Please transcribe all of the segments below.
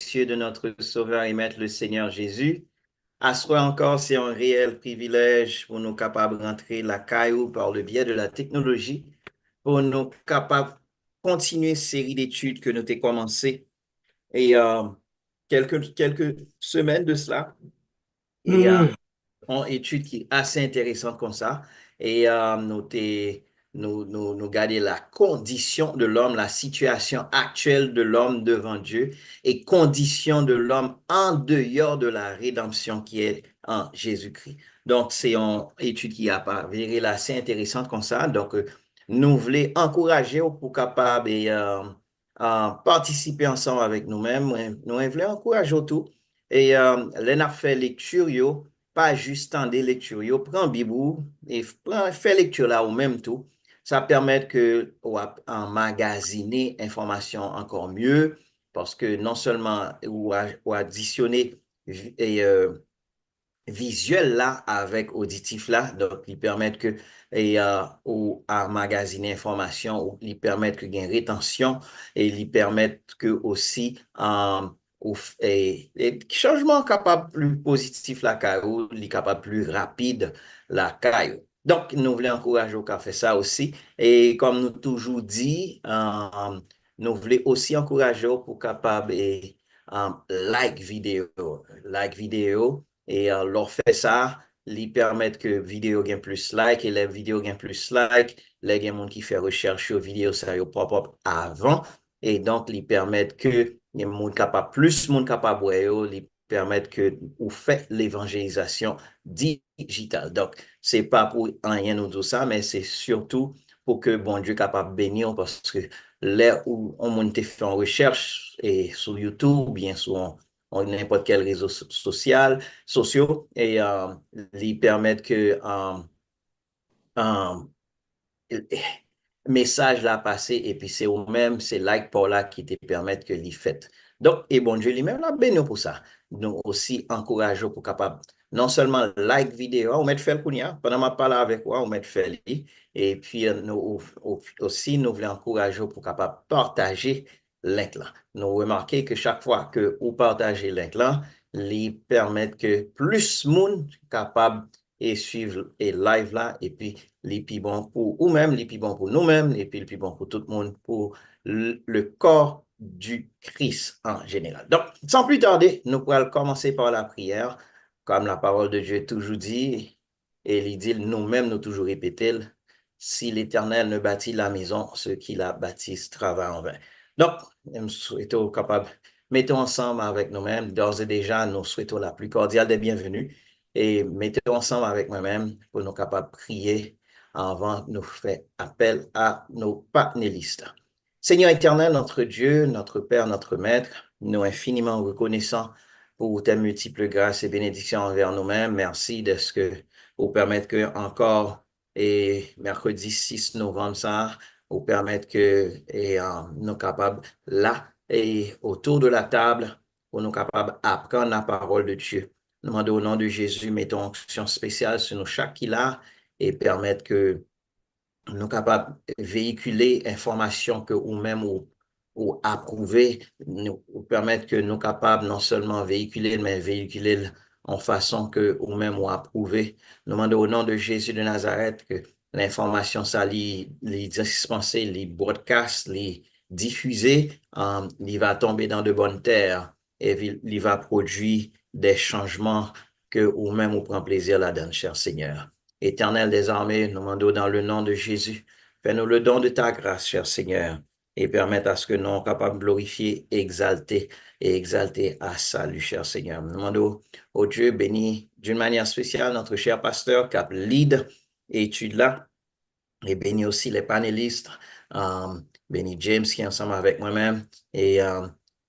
cieux de notre Sauveur et Maître, le Seigneur Jésus. À soi encore, c'est un réel privilège pour nous capables de rentrer la caillou par le biais de la technologie, pour nous capables de continuer cette série d'études que nous avons commencé et quelques semaines de cela. Et une étude qui est assez intéressante comme ça. Et nous garder la condition de l'homme, la situation actuelle de l'homme devant Dieu et condition de l'homme en dehors de la rédemption qui est en Jésus-Christ. Donc, c'est une étude qui a avéré assez intéressante comme ça. Donc, nous voulons encourager pour capable et participer ensemble avec nous-mêmes. Nous voulons encourager tout. Et l'on a fait lecture, pas juste en des lectures, prends Bible et fais lecture là ou même tout. Ça permet que ou emmagasiner information encore mieux parce que non seulement ou additionner et, visuel là avec auditif là, donc ils permettent que et ou emmagasiner information ou ils permettent que gain rétention et ils permettent que aussi et changement capable plus positif la caillou, il est capable plus rapide la caillou. Donc, nous voulons encourager au faire ça aussi. Et comme nous toujours dit, nous voulons aussi encourager pour capable et like vidéo et leur fait ça, ils permettent que vidéo gagne plus like et les vidéos gagnent plus like, les gens qui fait recherche sur vidéo ça y pop-up avant et donc ils permettent que les monde capable plus monde capable ils permettent que vous faites l'évangélisation digitale. Donc c'est pas pour rien nous dire ça mais c'est surtout pour que bon Dieu capable bénir parce que là où on monte fait en recherche et sur YouTube bien sur n'importe quel réseau social, sociaux et lui permettre que um, message là passé et puis c'est au même, c'est like pour là qui te permettent que l'y fait. Donc, et bon Dieu lui-même là, béni pour ça. Nous aussi encourageons pour capable non seulement like vidéo, on met faire kounya, pendant ma parole avec moi, on met faire li, et puis nous aussi nous voulons encourager pour capable partager link là. Nous remarquons que chaque fois que vous partagez link là, lui permettent que plus monde capable et suivre et live là et puis les plus bons pour ou-même, les plus bons pour nous-mêmes, et puis les plus bons pour tout le monde, pour le corps du Christ en général. Donc, sans plus tarder, nous pourrons commencer par la prière, comme la parole de Dieu toujours dit, et il dit, nous-mêmes, nous toujours répété, si l'Éternel ne bâtit la maison, ceux qui la bâtissent travaillent en vain. Donc, nous souhaitons capable, mettons ensemble avec nous-mêmes, d'ores et déjà, nous souhaitons la plus cordiale des bienvenues, et mettons ensemble avec moi-même pour nous capables de prier avant de nous faire appel à nos panélistes. Seigneur éternel, notre Dieu, notre Père, notre Maître, nous infiniment reconnaissants pour tes multiples grâces et bénédictions envers nous-mêmes. Merci de ce que vous permettre que encore et mercredi 6 novembre ça, vous permettre que nous capables là et autour de la table pour nous capables d'apprendre la parole de Dieu. Nous demandons au nom de Jésus, mettons action spéciale sur nous chaque qui là et permettre que nous sommes capables de véhiculer information que nous-mêmes ou approuver, nous permettre que nous sommes capables non seulement véhiculer, mais véhiculer en façon que nous-mêmes ou approuver. Nous demandons au nom de Jésus de Nazareth que l'information, ça, les dispenser, les broadcasts, les diffuser, il va tomber dans de bonnes terres et il va produire des changements que nous-mêmes nous prenons plaisir là-dedans, cher Seigneur. Éternel des armées, nous demandons dans le nom de Jésus, fais-nous le don de ta grâce, cher Seigneur, et permette à ce que nous soyons capables de glorifier, exalter et exalter à salut, cher Seigneur. Nous demandons au Dieu béni d'une manière spéciale notre cher pasteur qui a lead étude là, et béni aussi les panélistes, béni James qui est ensemble avec moi-même, et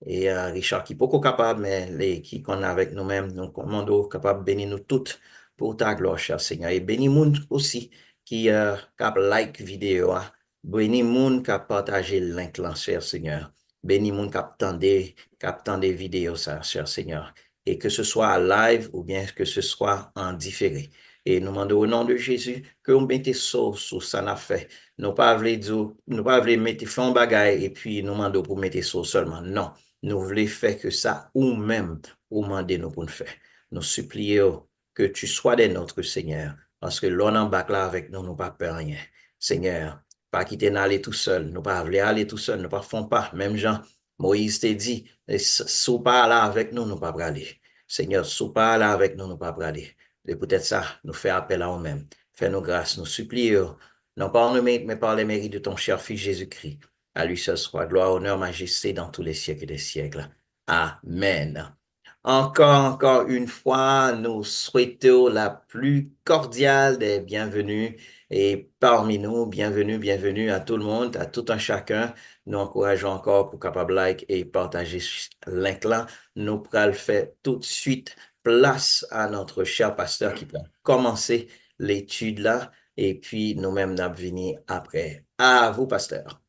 Richard qui est beaucoup capable, mais les qui qu'on a avec nous-mêmes, nous demandons capable de bénir nous toutes pour ta gloire, cher Seigneur. Et béni monde aussi qui cap like vidéo, béni monde qui a partagé le link là, cher Seigneur. Béni monde qui a des vidéos, ça, cher Seigneur. Et que ce soit à live ou bien que ce soit en différé. Et nous demandons au nom de Jésus que vous mettez sauce sur ça n'a fait. Nous pas voulons dire, nous pas voulons mettre fond bagaille et puis nous demandons pour mettre sauce seulement. Non. nous voulons faire que ça, ou même, ou demander nous pour nous faire. Nous supplions que tu sois des nôtres, Seigneur, parce que l'on en bac là avec nous, nous pas peur rien. Seigneur, pas quitter d'aller tout seul, nous pas voulons aller tout seul, nous pas font pas. Même Jean, Moïse t'a dit, sous pas là avec nous, nous pas aller. Seigneur, sous pas là avec nous, nous pas aller. Et peut-être ça, nous fait appel à nous-mêmes. Fais-nous grâce, nous supplions, non pas en nous, mais par les mérites de ton cher Fils Jésus-Christ. À lui seul soit gloire, honneur, majesté dans tous les siècles des siècles. Amen. Encore une fois, nous souhaitons la plus cordiale des bienvenues et parmi nous, bienvenue à tout le monde, à tout un chacun. Nous encourageons encore pour capable like et partager ce link là. Nous pourrons le faire tout de suite. Place à notre cher pasteur qui va commencer l'étude là et puis nous-mêmes nous venir après. À vous, pasteur.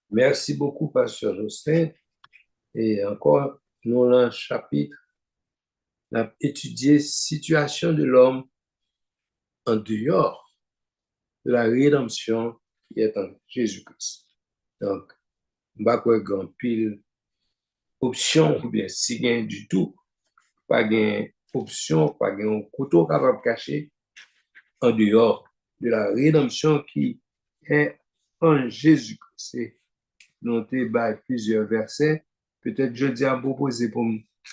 Merci beaucoup, Pasteur Justin. Et encore, nous avons un chapitre, on a étudié situation de l'homme en dehors de la rédemption qui est en Jésus-Christ. Donc, pas quoi grand pile option ou bien si gain du tout, pas gain option, pas gain couteau capable cacher en dehors de la rédemption qui est en Jésus-Christ. Nous avons plusieurs versets. Peut-être je dis à proposer pour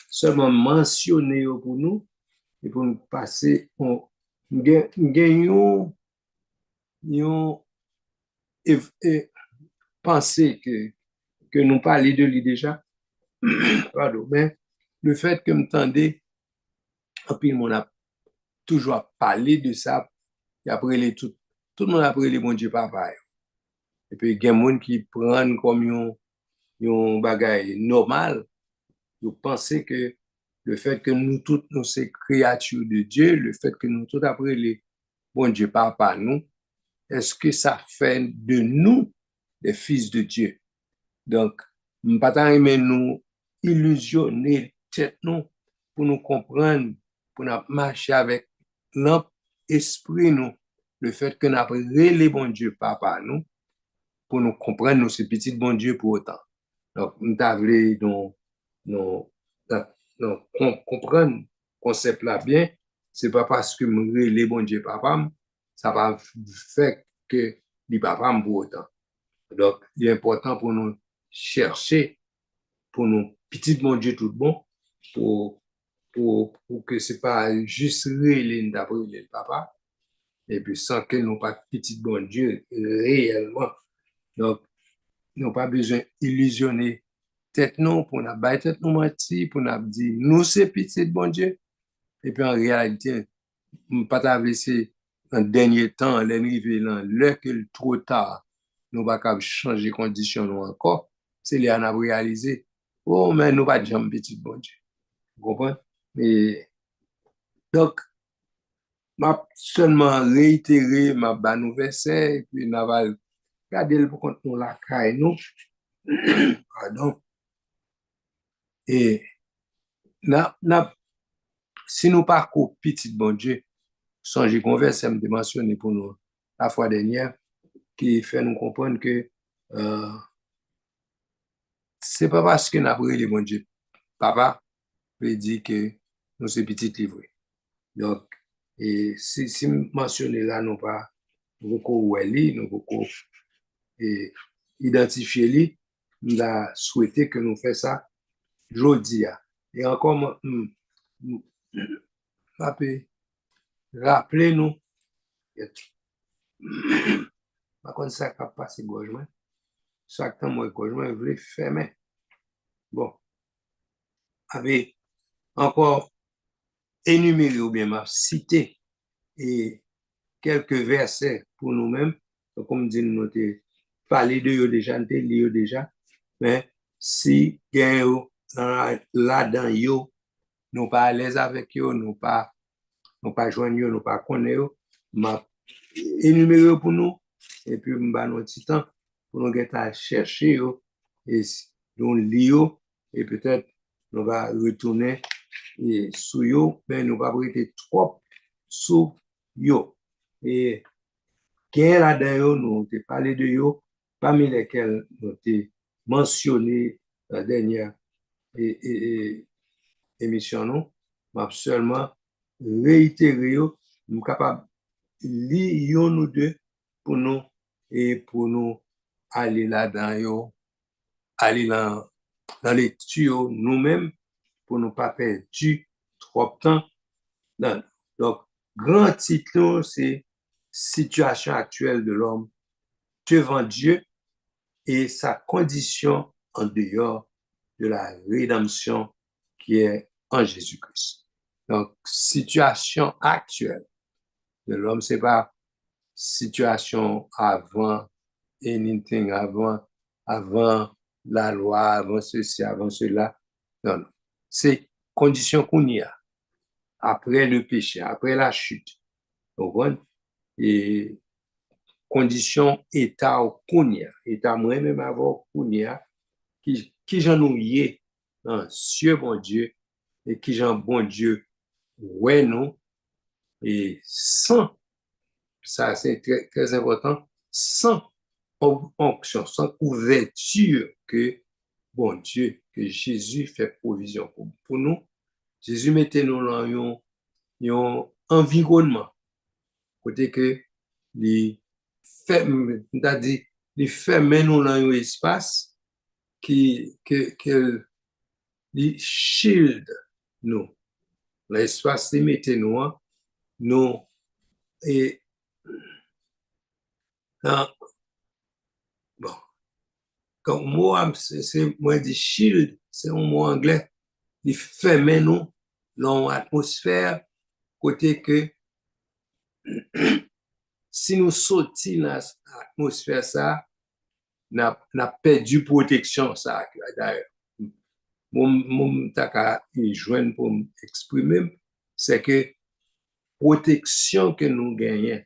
seulement mentionner pour nous et pour nous passer. Gagnons et penser que nous parlons de lui déjà. Pardon, mais le fait que me tendez, et puis on a toujours parlé de ça, et après tout le monde a pris les bon Dieu papa. Et puis il y a des gens qui prennent comme un bagage normal. Vous pensez que le fait que nous toutes nous sommes créatures de Dieu, le fait que nous tous après les bon Dieu papa nous, est-ce que ça fait de nous des fils de Dieu? Donc, nous ne pouvons pas nous illusionner tête nous pour nous comprendre, pour nous marcher avec l'esprit nous, le fait que nous avons les bon Dieu papa nous, pour nous comprendre nous ces petits bon Dieu pour autant. Donc, nous avons comprendre le concept là bien, c'est pas parce que nous les bon Dieu papa, ça va faire que les papa pour autant. Donc, il est important pour nous chercher, pour nous petit bon Dieu tout bon, pour que ce n'est pas juste les d'après le papa, et puis sans que nous pas petit bon Dieu réellement. Donc, nous n'avons pas besoin d'illusionner tête nous pour nous battre tête nous mentir, pour nous dire nous c'est petit bon Dieu. Et puis en réalité, nous pas ta laisser un dernier temps, l'arrivée là, l'heure que trop tard, nous pas capable changer condition nous encore, c'est là on a réalisé oh mais nous pas jamais petit bon Dieu. Vous comprenez? Et donc m'a seulement réitéré ma ban verset et puis n'a va regarder le pour compte nous la caille nous. Pardon. Et si nous pas petit bon Dieu, songez qu'on verset me mentionné pour nous la fois dernière qui fait nous comprendre que c'est pas parce que nous avons les bon Dieu papa veut dire que nous sommes petits livrés. Donc, et si mentionner là, nous pas beaucoup nous beaucoup identifier lui, nous a souhaité que nous fassions ça aujourd'hui. Et encore, rappelez-nous, par contre, ça n'a pas passé gauche, chaque temps, moi, gauche, je voulais fermer. Bon, avec encore énuméré ou bien cité et quelques versets pour nous-mêmes, comme dit nous parler de eux déjà, nous lire déjà, mais si là-dedans yo, nous pas à l'aise avec eux, nous pas joindre, nous pas connaître, m'a énuméré pour nous, et puis m'a notre petit temps pour nous chercher et nous lire, et peut-être nous va retourner et sous yo, mais nous va prêter trop sous yo. Et qui là-dedans, nous avons parlé de yo, parmi lesquels nous avons mentionné la dernière émission, non, m'a seulement réitéré, nous capable lire nous deux pour nous aller là-dedans, aller dans les tuyaux nous-mêmes pour ne pas perdre trop de temps. Non. Donc, grand titre, c'est Situation actuelle de l'homme devant Dieu et sa condition en dehors de la rédemption qui est en Jésus-Christ. Donc, situation actuelle de l'homme, c'est pas situation avant anything, avant la loi, avant ceci, avant cela. Non, non. C'est condition qu'on y a après le péché, après la chute. Donc, et condition état qu'on y a, état moi-même avant qu'on y a, qui j'en nous y est, Dieu bon Dieu, et qui j'en bon Dieu, ouais nous, et sans, ça c'est très, très important, sans onction, sans couverture que, bon Dieu, que Jésus fait provision pour nous. Jésus mettait nous dans un environnement, côté que les fait, c'est-à-dire, les fait nous dans un espace que les shield nous. L'espace qui mettait nous, et, bon, comme moi, c'est moi dit shield, c'est un mot anglais, il ferme nous dans l'atmosphère, côté que si nous sortions dans l'atmosphère, ça, n'a perdu protection, ça, d'ailleurs. Mon taka joindre pour m'exprimer, c'est que protection que nous gagnons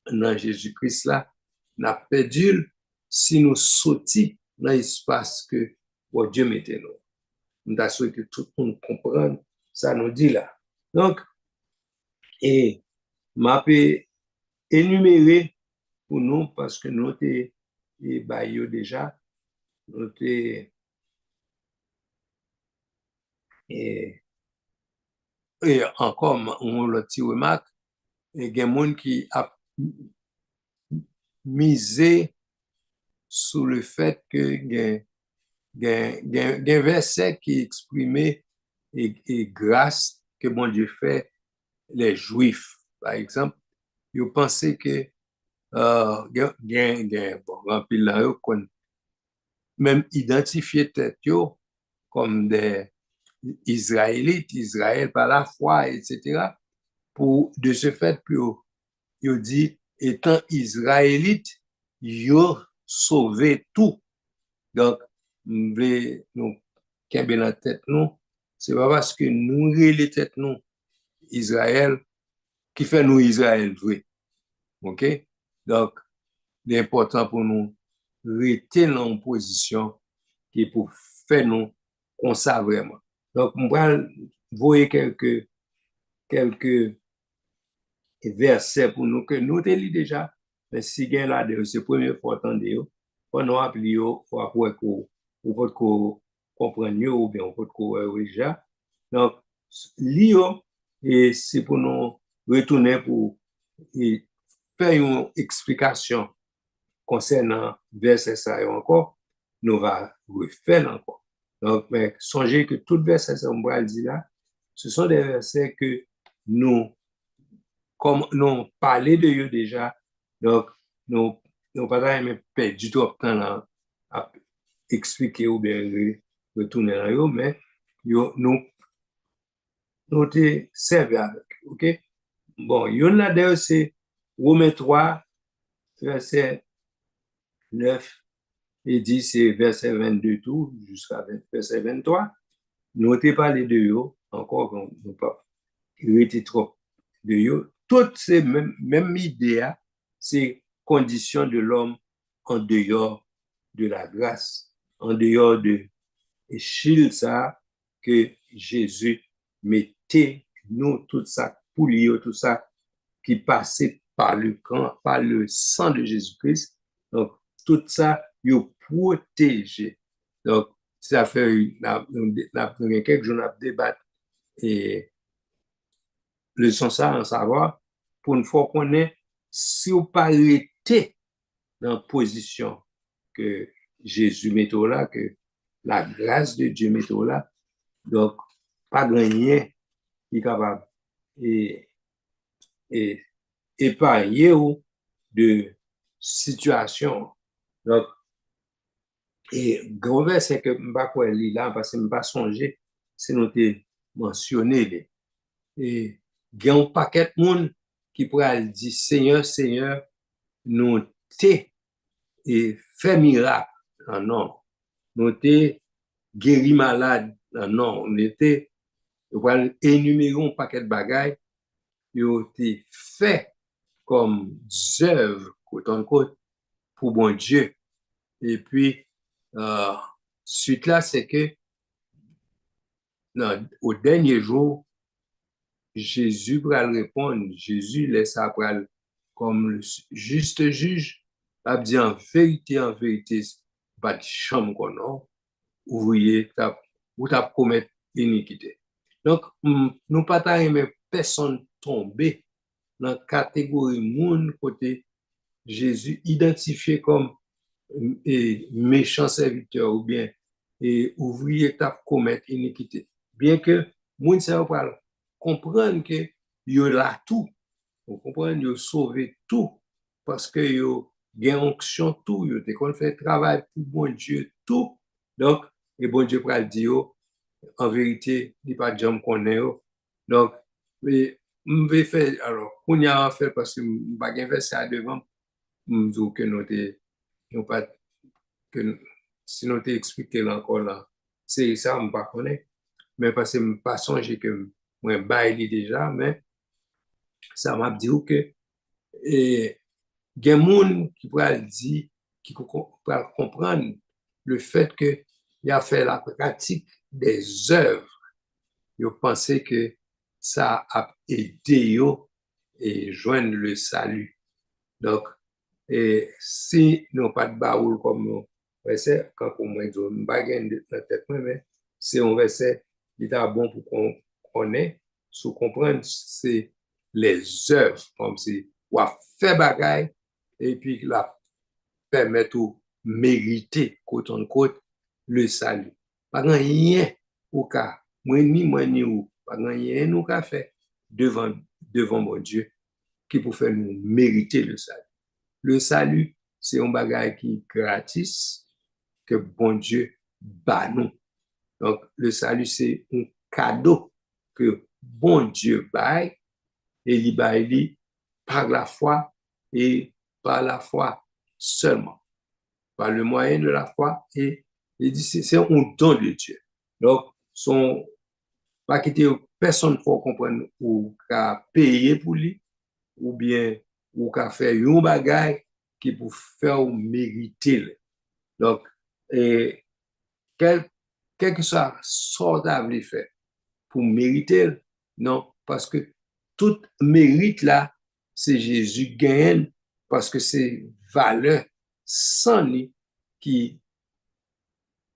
dans Jésus-Christ là, n'a perdu si nous sortions dans l'espace que bon Dieu mettait nous. Nous avons que tout le monde comprenne ça nous dit là. Donc, et m'a énuméré pour nous parce que nous t'es déjà, nous t'es et encore on le petit remarque, il y a des gens qui a misé sur le fait que il y a un verset qui exprimait et grâce que bon Dieu fait les Juifs. Par exemple, ils pensaient que bon, même identifier tête comme des Israélites, Israël par la foi, etc. Pour de ce fait, il dit, étant Israélite, il a sauvé tout. Donc, nous voulons nous la tête nous, c'est pas parce que nous les tête nous Israël qui fait nous Israël vrai. OK? Donc, l'important pour nous rester dans une position qui est pour faire nous comme ça vraiment. Donc, on va voir quelques versets pour nous que nous te lis déjà, mais si gen là de c'est première fois entendre yo, pour nous appeler yo pour après qu'on peut comprendre mieux ou bien on peut déjà. Donc lire et c'est pour nous retourner pour et faire une explication concernant verset ça encore, nous va refaire encore. Donc mais songez que tout verset ça on va dire là, ce sont des versets que nous comme nous parlé de eux déjà, donc nous nous pas même perdre du tout de temps à expliquer ou bien retourner dans eux, mais nous te servi avec, ok? Bon, il y en a d'ailleurs, c'est Romains 3, verset 9 et 10, c'est verset 22 tout, jusqu'à verset 23. Nous t'ai parlé de eux, encore, nous pas été trop de eux. Toutes ces mêmes idées, c'est conditions de l'homme en dehors de la grâce, en dehors de Échille ça que Jésus mettait nous tout ça pour lui, tout ça qui passait par le sang de Jésus-Christ. Donc, tout ça, il protégé. Donc, ça fait quelques jours à débattre et le sens ça en savoir pour une fois qu'on est si on pas été dans la position que Jésus met là, que la grâce de Dieu met là, donc pas gagner qui est capable et, et épargner ou de situation. Donc, et grand verset que je ne vais lire là, parce que je ne pas songer, c'est noté mentionné. Et il y a un paquet de monde qui pourrait dire Seigneur, Seigneur, nous t'es et fait miracle. Non, non. Nous t'es guéri malade. Non, non. Nous t'es énumérer un paquet de bagailles. Nous t'es fait comme œuvre, quote unquote, pour bon Dieu. Et puis, suite là, c'est que non, au dernier jour, Jésus va répondre, Jésus laisse après comme le juste juge, a dit en vérité, pas de chambre qu'on a, ouvrier, ou t'as commettre iniquité. Donc, nous pas aimer personne tomber dans la catégorie monde côté Jésus identifié comme méchant serviteur ou bien et ouvrier t'a commettre iniquité. Bien que moun sa pas comprendre que yo là tout, on comprend yo sauver tout parce que yo gen onction tout, yo te kon fait travail pour bon Dieu tout. Donc et bon Dieu pral di yo en vérité, il pas de jam connaît yo. Donc mais je vais faire alors on y a fait parce que pas gen fait ça devant m'dou que nous pas que sinon t'es expliqué là encore là. C'est ça, je ne connais pas. Mais parce que je ne pas songé que moi, bail déjà, mais ça m'a dit que il y a des gens qui pourraient dire, qui pourraient comprendre le fait que il a fait la pratique des œuvres. Ils pensaient que ça a aidé eux et joindre le salut. Donc, et si nous pas de baoul comme nous, verset, quand on m'a dit, bagaine de la tête, mais c'est un verset qui est bon pour qu'on connaisse, sous comprendre, c'est les œuvres, comme si on a fait bagaille, et puis la permettre de mériter, côte en côte, le salut. Pas rien au cas, moi ni ou, pas rien au cas fait devant mon Dieu, qui pour faire nous mériter le salut. Le salut, c'est un bagage qui est gratis, que bon Dieu bat nous. Donc, le salut, c'est un cadeau que bon Dieu baille et il baille par la foi et par la foi seulement. Par le moyen de la foi et il dit c'est un don de Dieu. Donc, son pas quitter personne pour comprendre ou qu'à payer pour lui ou bien ou qu'à faire un bagage qui pour faire mériter. Donc, et quel, quel que soit ce qu'on fait pour mériter, non, parce que tout mérite là, c'est Jésus gagne parce que c'est valeur sans lui qui,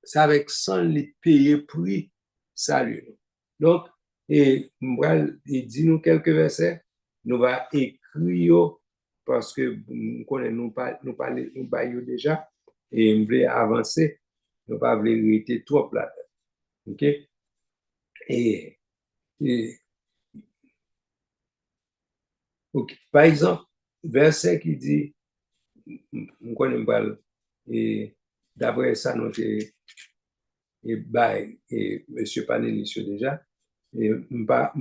c'est avec sans lui payer prix salut. Donc, et moi, il dit nous quelques versets, nous va écrire parce que nous connaissons, nous baillons déjà et nous voulons avancer, nous ne pas rester trop là. OK? Et, et okay. Par exemple, verset qui dit, nous connaissons pas, et d'après ça, nous et bail et monsieur Panélisio déjà, et pas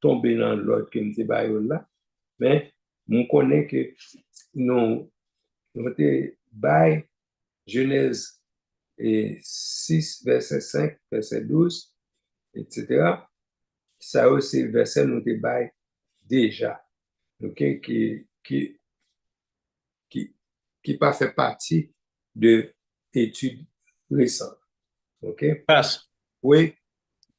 tomber dans l'autre que nous bail là, mais nous connaissons que nous bail Genèse et 6, verset 5, verset 12, etc. Ça aussi, verset nous bail déjà, ok, qui pas fait partie de études récentes. OK? Passe. Oui,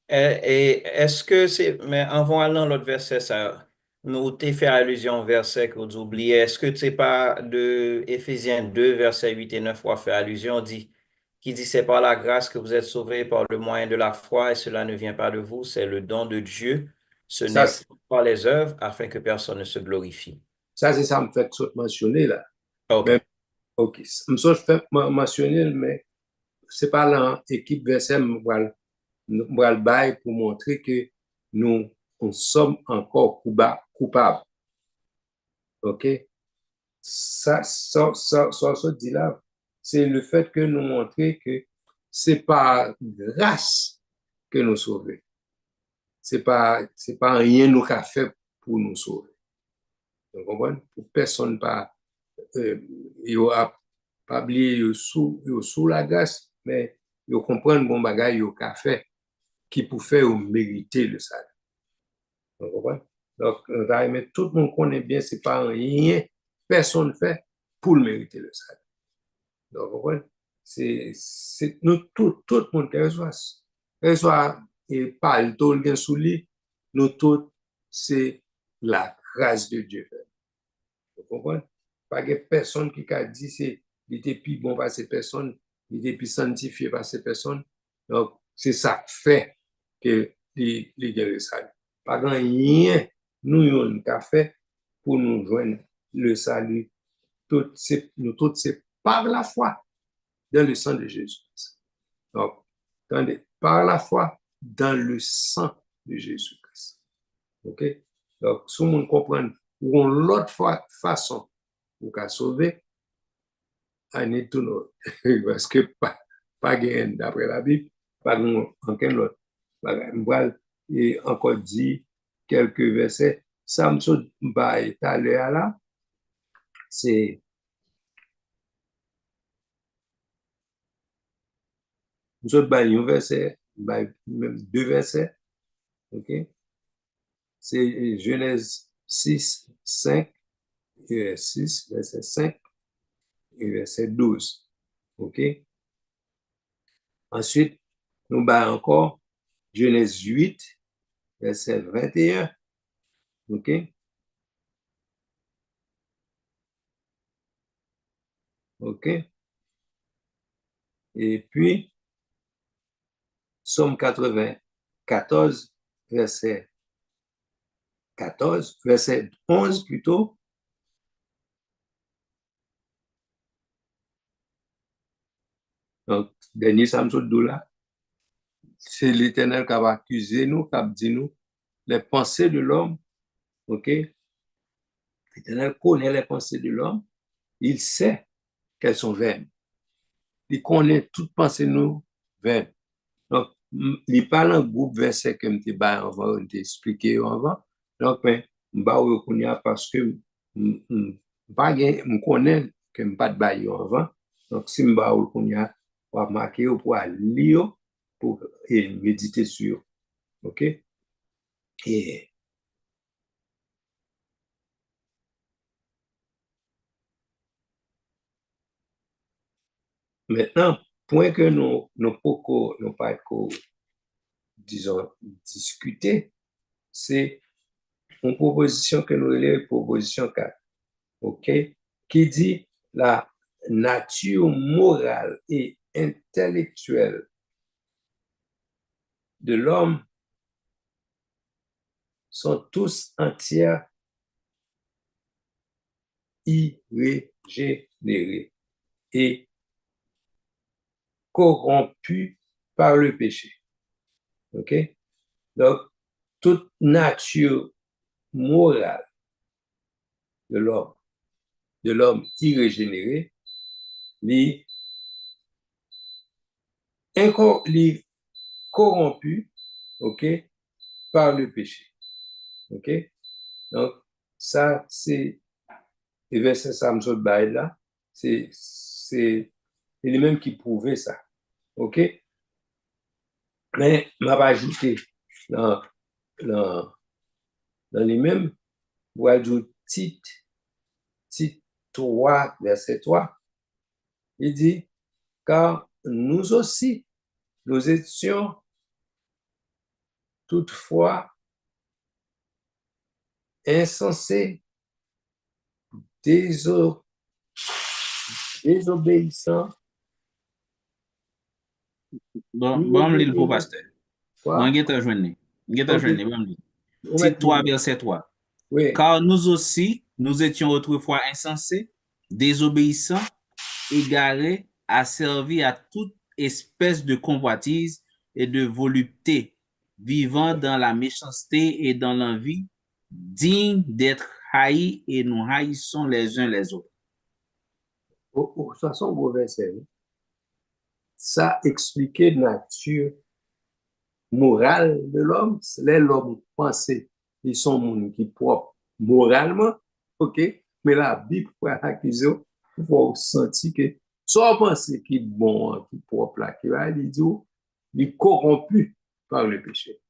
Et est-ce que c'est, mais en voyant l'autre verset, ça, nous t'ai fait allusion au verset que vous oubliez. Est-ce que tu sais pas de Éphésiens 2, verset 8 et 9, où fait allusion, dit, qui dit c'est par la grâce que vous êtes sauvés par le moyen de la foi et cela ne vient pas de vous, c'est le don de Dieu. Ce Ça, n'est pas par les œuvres afin que personne ne se glorifie. ça c'est ça me fait mentionner là. Mais, OK. ok, je fais mentionner, mais c'est pas là, équipe verset, le bail pour montrer que nous, on sommes encore coupables. OK? Ça dit là, c'est le fait que nous montrer que c'est par grâce que nous sauvons. C'est pas rien nous qu'a fait pour nous sauver. Vous comprenez? Pour personne pas, il a pas oublié sous la grâce, mais il comprend bon bagage il a fait qui pour faire mériter le salut. Vous comprenez? Donc, tout le monde connaît bien, c'est pas rien, personne fait pour le mériter le salut. Donc, vous comprenez? C'est nous, tout le monde qui reçoit, et pas le tout le sous lui, nous tous, c'est la grâce de Dieu. Vous comprenez? Pas de personne qui a dit c'est il était plus bon par ces personnes, il était plus sanctifié par ces personnes. Donc, c'est ça fait que les guerres salut. Pas grand rien nous avons fait pour nous joindre le salut. Nous tous, c'est par la foi dans le sang de Jésus. Donc, attendez, par la foi dans le sang de Jésus-Christ. OK? Donc, si on comprend ou l'autre façon pour qu'à sauver, I need to know. Parce que pas gain d'après la Bible, pas aucun autre. Et encore dit quelques versets. Ça me saute pas étalé là. C'est, me saute pas un verset, même deux versets. OK? C'est Genèse 6, 5, verset 6, verset 5 et verset 12. OK? Ensuite, nous avons encore Genèse 8, verset 21. OK? OK? Et puis, Somme 94, verset 14, verset 11 plutôt. Donc, dernier Samson là, c'est l'Éternel qui va accuser nous, qui va dire nous les pensées de l'homme. OK? L'Éternel connaît les pensées de l'homme. Il sait qu'elles sont vaines. Il connaît toutes pensées de nous vaines. Donc, il parle en groupe verset que je t'ai avant, expliqué avant. Donc, je vais parce que je connais que je ne pas de bail avant. Donc, si je vais pour marquer pour lire, pour méditer sur. OK? Et maintenant, point que nous pas disons, discuter, c'est une proposition que nous avons, proposition 4. OK? Qui dit la nature morale et intellectuelle de l'homme sont tous entières irrégénérées et corrompues par le péché. OK? Donc, toute nature morale de l'homme irrégénéré, les corrompu, OK, par le péché. OK? Donc, ça, c'est le verset Samson Baï là, c'est lui-même qui prouvait ça. OK? Mais m'a pas ajouté dans, dans, dans lui-même, ou ajouter titre 3, verset 3, il dit, car nous aussi, nous étions toutefois insensés, désobéissants Bon, l'île pour pasteur. Moi, Quoi? je te joindre. Je te Ok. joindre. Bon, l'île. Vous Tite mettez 3, l'île. verset 3. Oui. Car nous aussi, nous étions autrefois insensés, désobéissants, égarés, asservis à toute espèce de convoitise et de volupté, vivant dans la méchanceté et dans l'envie, dignes d'être haïs et nous haïssons les uns les autres. De toute façon, gros verset, ça expliquait la nature morale de l'homme. C'est l'homme pensait ils sont monde qui propre moralement, ok? Mais la Bible pour accuser, pour sentir que soit penser qui est bon, qui est propre là, qui va dire, il est corrompu par le péché.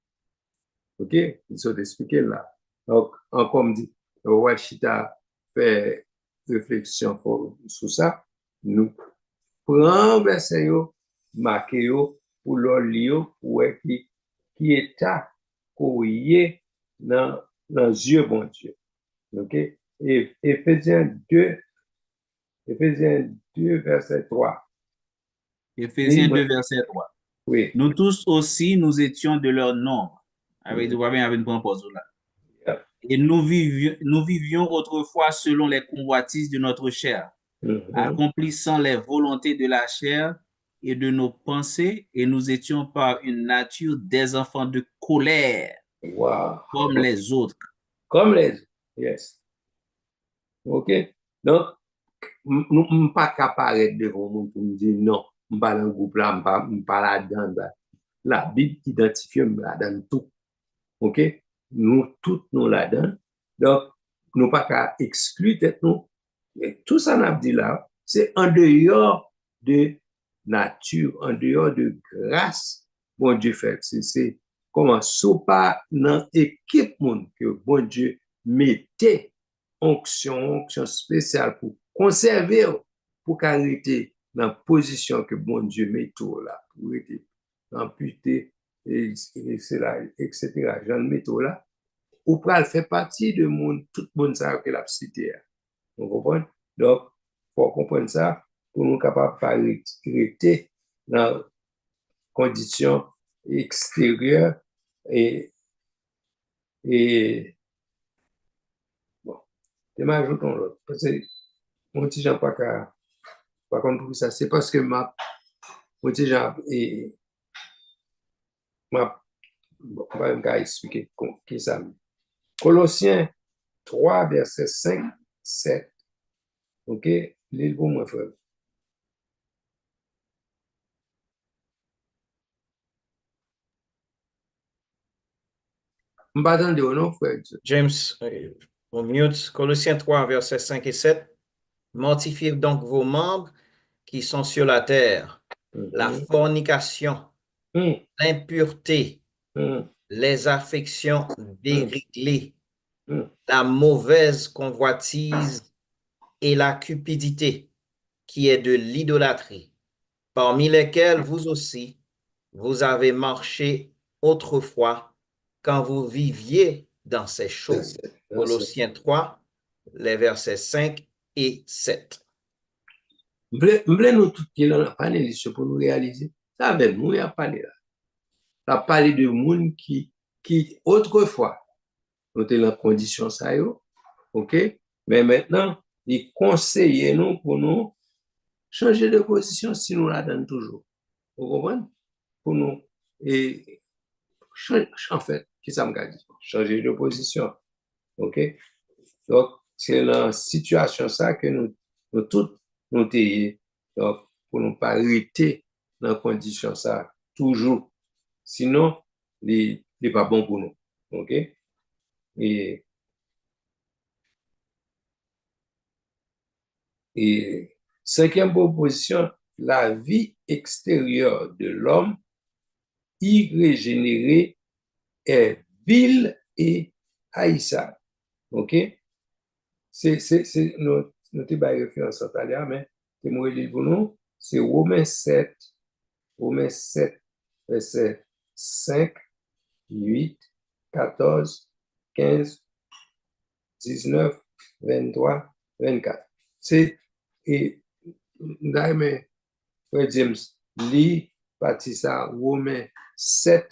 Ok? Ils sont expliqués là. Donc, encore me dit, Wachita fait réflexion sur ça. Nous prenons verset yo, marqué yo, pour leur lire, pour qui est à courir dans Dieu, bon Dieu. Ok? Et Éphésiens 2, verset 3. Éphésiens 2, verset 3. Oui. Nous tous aussi, nous étions de leur nombre. Avec une pause là. Et nous vivions autrefois selon les convoitises de notre chair, accomplissant les volontés de la chair et de nos pensées, et nous étions par une nature des enfants de colère, Wow. comme les autres. Comme les autres, yes. Ok? Donc, nous ne pas apparaître devant nous pour me dire non, je ne pas dans le groupe là, je ne pas là-dedans. La Bible identifie là-dedans tout. Ok? Nous, tous, nous là-dedans. Donc, nous pas qu'à exclure tête nous. Et tout ça, n'a dit là, c'est en dehors de nature, en dehors de grâce, bon Dieu fait. C'est comment, sous pas dans équipe monde que bon Dieu mettait onction spéciale pour conserver, pour arrêter dans la position que bon Dieu met tout là, pour être amputé, etc. Jean métaux là, ou pral fait partie de monde, tout le monde ça que la cité. Vous comprenez? Donc, il faut comprendre ça pour nous capables de rester dans conditions extérieures et bon, je m'ajoute l'autre. Parce que mon petit Jean pas contre ça, c'est parce que mon petit Jean bon, on va me expliquer qui ça. Colossiens 3, verset 5, 7. Ok? Lisez pour moi, frère. Je ne pas de non, frère. James, on mute, Colossiens 3, versets 5 et 7. Mortifiez donc vos membres qui sont sur la terre, la fornication, l'impureté, les affections déréglées, la mauvaise convoitise et la cupidité, qui est de l'idolâtrie, parmi lesquelles vous aussi, vous avez marché autrefois quand vous viviez dans ces choses. Colossiens 3, les versets 5 et 7. M'vle nous tout qui dans la panel pour nous réaliser. Ça avec nous, il a parlé là. Il a parlé de monde qui autrefois, nous étions dans condition ça yo, ok? Mais maintenant, il conseille nous pour nous changer de position si nous la donnons toujours. Vous comprenez? Pour nous, et en fait, qui ça me dit? Changer de position, ok? Donc, c'est la situation ça que nous tous, nous t'ayons. Donc, pour ne pas rester dans la condition ça, toujours. Sinon, il n'est pas bon pour nous. OK? Et cinquième proposition, la vie extérieure de l'homme irrégénéré est vile et haïssable. OK? C'est notre référence en italien, mais c'est moi qui pour nous, c'est Romains 7, verset 5, 8, 14, 15, 19, 23, 24. C'est, et, Frère James, lit partie ça, Romains 7,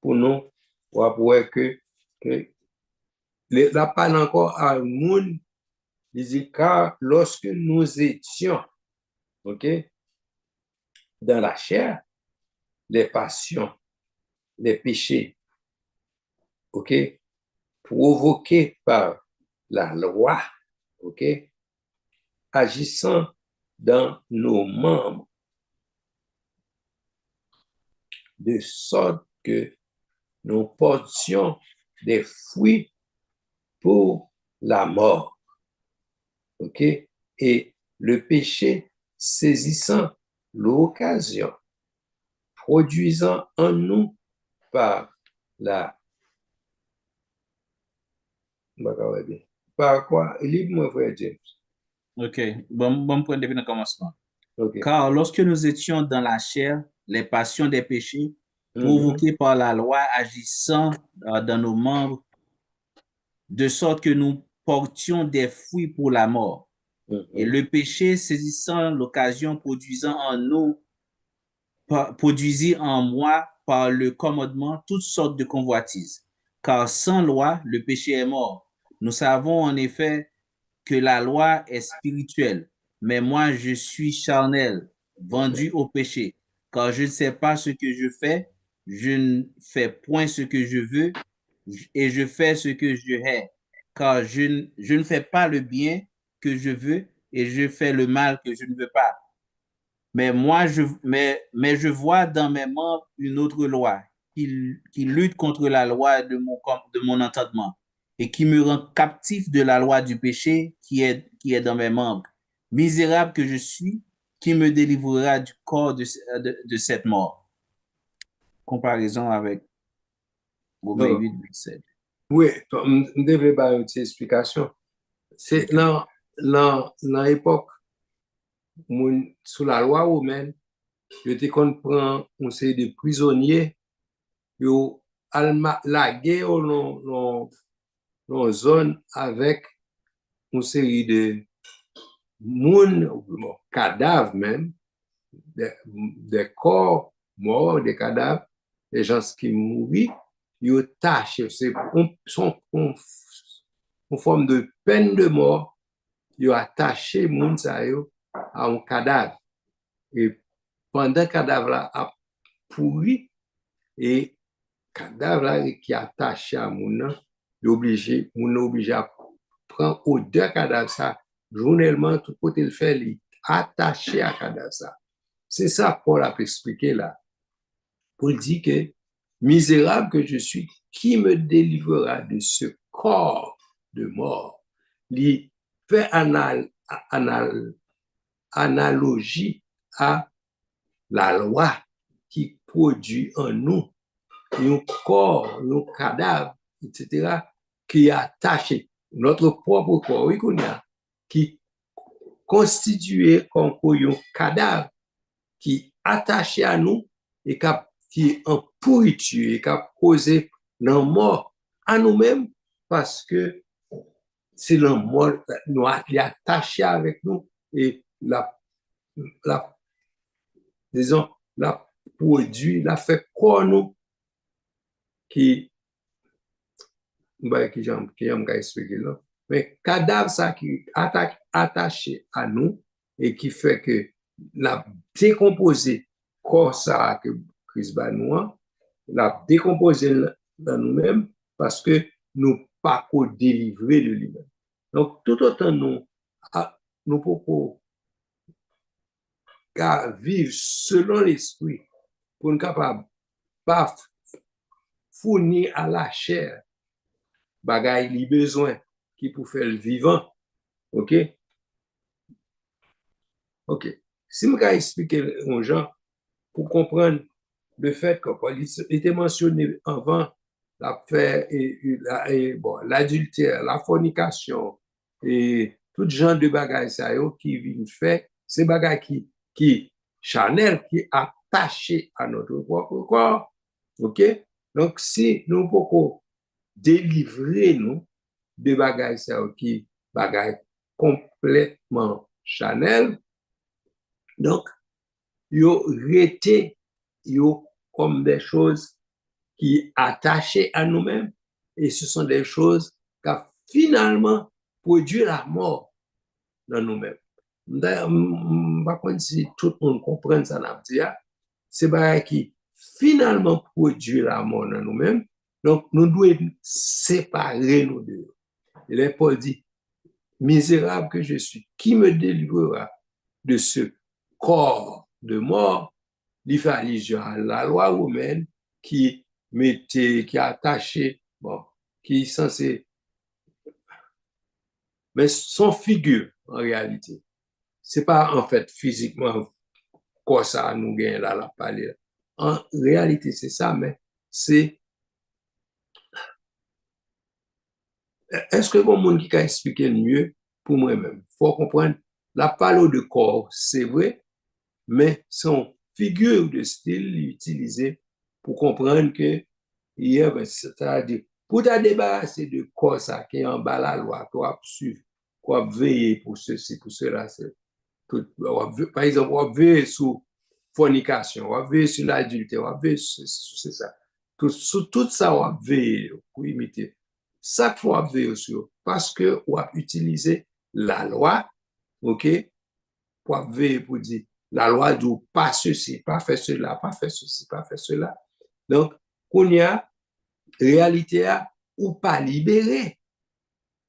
pour nous, on va voir que la parle encore à un monde, il dit, car lorsque nous étions, OK, dans la chair, les passions, les péchés, OK, provoqués par la loi, OK, agissant dans nos membres, de sorte que nous portions des fruits pour la mort. OK? Et le péché saisissant l'occasion, produisant en nous par la... Par quoi? Livre-moi, frère James. OK. Bon point depuis le commencement. OK. Car lorsque nous étions dans la chair, les passions des péchés, Mhm. provoquées par la loi, agissant dans nos membres, de sorte que nous portions des fruits pour la mort. Et le péché, saisissant l'occasion, produisit en moi par le commandement toutes sortes de convoitises. Car sans loi, le péché est mort. Nous savons en effet que la loi est spirituelle, mais moi je suis charnel, vendu au péché. Car je ne sais pas ce que je fais, je ne fais point ce que je veux, et je fais ce que je hais. Car je ne fais pas le bien que je veux, et je fais le mal que je ne veux pas. Mais je vois dans mes membres une autre loi qui lutte contre la loi de mon entendement et qui me rend captif de la loi du péché qui est dans mes membres. Misérable que je suis, qui me délivrera du corps de cette mort. Comparaison avec Romains 8, 7. Oui, je devrais pas une petite explication. C'est dans l'époque, sous la loi romaine, je te comprends, on sait des prisonniers, yo lagué dans zone avec une série de moun, cadavres même, des corps morts, des cadavres, des gens qui mourent, ils tâchent, c'est en forme de peine de mort, ils ont attaché moun sa yo à un cadavre. Et pendant que cadavre là a pourri, et cadavre là qui est attaché à moun, moun obligé à prendre odeur cadavre ça, journellement, tout côté le fait, il attaché à cadavre ça. C'est ça Paul a expliqué là. Paul dit que misérable que je suis, qui me délivrera de ce corps de mort? Il fait analogie à la loi qui produit en nous un corps, un cadavre, etc., qui est attaché, notre propre corps, oui, qui constitué comme un cadavre qui est attaché à nous et qui est en pourriture et qui a causé la mort à nous-mêmes parce que c'est la mort qui est attaché avec nous et disons, la produit, la fait quoi nous qui j'aime expliquer là. Mais cadavre ça qui est attaché à nous et qui fait que la décomposer corps ça que Christ va nous, la décomposer dans nous-mêmes parce que nous pas qu'au délivrer de lui-même. Donc, tout autant nous pouvons vivre selon l'esprit pour nous capables pas fournir à la chair bagay li besoin qui pour faire le vivant. OK? OK. Si je vais expliquer aux gens pour comprendre le fait que Paul était mentionné avant l'adultère, la fornication et tout genre de bagages qui viennent faire, c'est bagages qui charnel, qui attaché à notre propre corps. OK? Donc, si nous pouvons délivrer nous de bagages qui bagages complètement charnel, donc, yo rete comme des choses qui attachées à nous-mêmes, et ce sont des choses qui finalement produit la mort dans nous-mêmes. D'ailleurs, par contre, si tout le monde comprend ça, c'est pas qui finalement produit la mort dans nous-mêmes. Donc, nous devons séparer nous deux. Et là, Paul dit, misérable que je suis, qui me délivrera de ce corps de mort? Il fait allusion à la loi romaine qui attachait, bon, qui est censé, mais son figure en réalité. C'est pas en fait physiquement quoi ça nous gagne là, la parler. En réalité, c'est ça, mais c'est. Est-ce que bon monde qui a expliqué mieux pour moi-même? Faut comprendre, la parole de corps, c'est vrai, mais son figure de style utilisée pour comprendre que hier, c'est-à-dire, pour te débarrasser de corps ça qui est en bas la loi, tu vas suivre, tu vas veiller pour ceci, pour cela. Par exemple, on va veiller sur fornication, on va veiller sur l'adultère, on va veiller sur ça. Sur tout ça, on va veiller pour imiter. Ça qu'il faut veiller sur, parce que on va utiliser la loi, ok, pour veiller pour dire, la loi dit pas ceci, pas faire cela, pas faire ceci, pas faire cela. Donc, qu'on y a réalité ou pas libéré,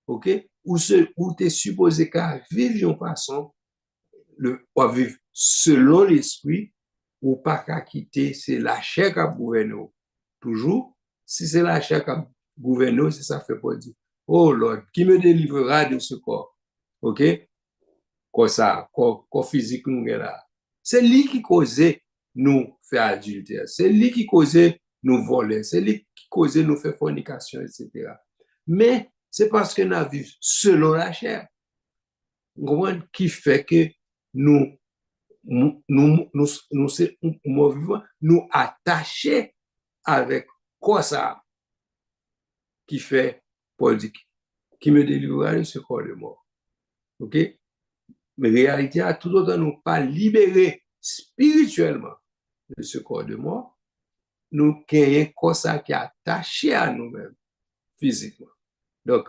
ok, ou tu es supposé qu'à vivre d'une façon, ou vivre selon l'esprit, ou pas qu'à quitter, c'est la chair qui gouverne. Toujours, si c'est la chair qui gouverne, c'est ça fait pour dire, oh Lord, qui me délivrera de ce corps, ok, comme ça, corps physique nous là. C'est lui qui causait nous faire adultère, c'est lui qui causait nous voler, c'est lui qui causait nous faire fornication, etc. Mais c'est parce que nous vivons selon la chair. Qui fait que nous attachés avec quoi ça qui fait Paul dit qui me délivrera de ce corps de mort. Ok? Mais réalité, à tout autant nous pas libérés spirituellement de ce corps de mort, nous avons un corps ça qui est attaché à nous-mêmes physiquement. Donc,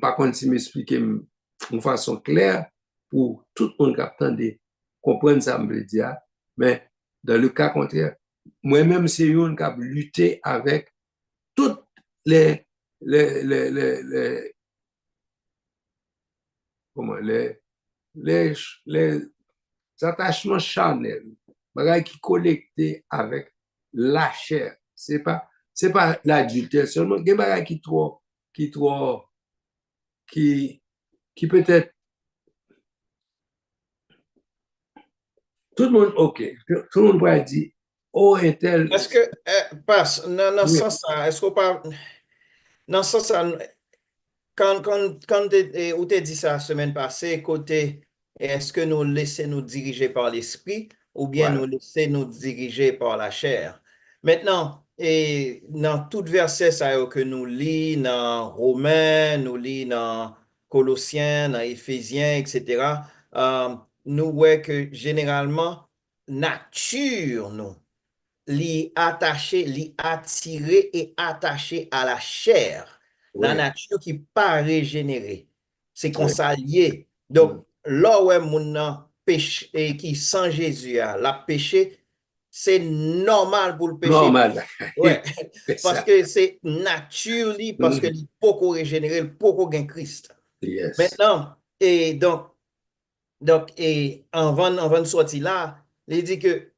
par contre, si m'expliquer de façon claire pour tout le monde qui attend de comprendre ça, me dire, mais dans le cas contraire, moi-même, c'est une qui a lutté avec toutes les comment, les attachements charnels, qui connectés avec la chair. C'est pas l'adultère seulement, il y a des qui peut-être tout le monde, ok, tout le monde va dire, oh, un tel. Est-ce que, passe, non, Oui. sens ça, est-ce qu'on pas, non, sens ça, quand on t'a dit ça la semaine passée, côté, est-ce que nous laissons nous diriger par l'esprit ou bien Voilà. nous laissons nous diriger par la chair? Maintenant, et dans tout verset ça que nous lisons dans Romains, nous lisons dans Colossiens, dans Éphésiens, etc., nous voyons que généralement, nature, nous, li attaché, li attiré et attaché à la chair, la Oui. nature qui pas régénérée. C'est qu'on Oui. s'allie. Donc, là où mon péché et qui sans Jésus a la péché, c'est normal pour le péché. Normal. Ouais, C'est parce ça. que c'est nature, parce que il beaucoup régénéré, il beaucoup gain Christ. Yes. Maintenant, et donc et avant de sortir là, il dit que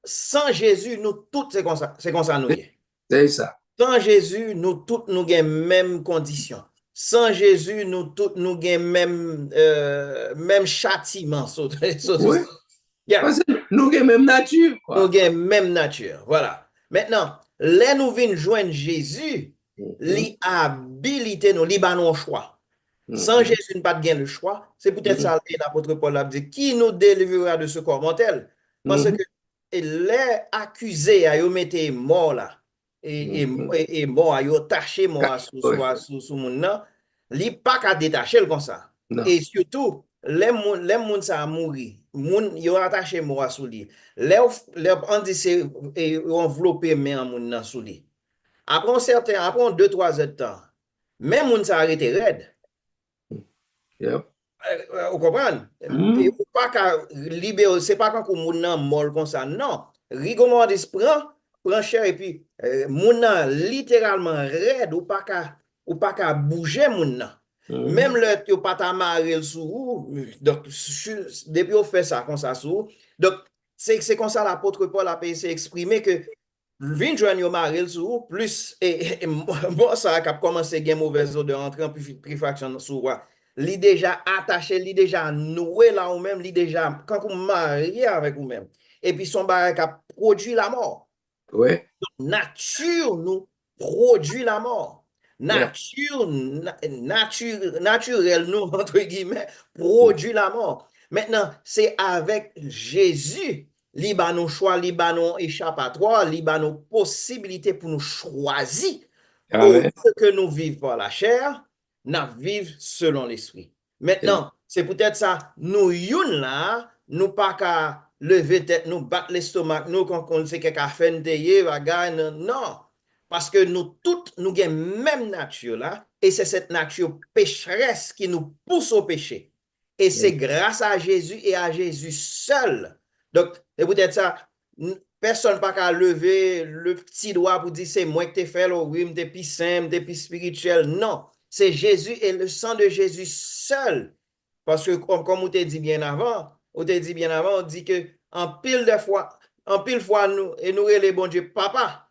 sans Jésus, nous tous, c'est comme ça nous y est. C'est ça. Sans Jésus, nous tous, nous avons même conditions. Sans Jésus, nous tous, nous avons même châtiment. Oui. Yeah. Parce que nous avons même nature, Nous quoi. avons même nature. Voilà. Maintenant, là, nous venons joindre Jésus, li habilité nous, li ba nous choix. Sans Jésus, nous pas de le choix. C'est peut-être ça que l'apôtre Paul a dit, qui nous délivrera de ce corps mortel? Parce que les accusés à yo mette mort là, et mort à yo taché mort sous mon nom, li pas qu'à détacher comme ça. Non. Et surtout, les moun ça mouri, moun yo attaché moi sous lui. Les on dit c'est enveloppé mais en moun nan sous lui. Après après 2-3 heures de temps, même moun ça arrêté raide. Yep. Vous comprenez? Et ou pas qu'à libérer, c'est pas quand moun nan mol comme ça, non. Rigomandis prend cher et puis moun nan littéralement raide ou pas qu'à bouger moun nan. Même le tu pas ta marre sous donc depuis on fait ça comme ça sous donc c'est comme ça l'apôtre Paul a essayé d'exprimer que vin joindre yo marre sous plus et bon ça a commencé gain mauvaise odeur entrer en putréfaction sous li déjà attaché, li déjà noué là ou même, li déjà, quand vous mariez avec vous-même, et puis son bagage a produit la mort. Ouais. Nature nous produit la mort. Nature, naturelle nous, entre guillemets, produit la mort. Maintenant, c'est avec Jésus, libanon choix, libanon échappatoire, libanon possibilité pour nous choisir, au lieu que nous vivons par la chair, nous vivons selon l'esprit. Maintenant, c'est peut-être ça, nous youn là, nous pas qu'à lever tête, nous battre l'estomac, nous quand on sait qu'à faire non. Parce que nous toutes, nous avons même nature là, et c'est cette nature pécheresse qui nous pousse au péché. Et c'est grâce à Jésus et à Jésus seul. Donc, c'est peut-être ça, personne pas qu'à lever le petit doigt pour dire c'est moi qui t'ai fait, oui, t'es plus simple, t'es plus spirituel. Non, c'est Jésus et le sang de Jésus seul. Parce que, comme on t'a dit bien avant, on dit que en pile fois, nous, et nous, les bon Dieu, papa.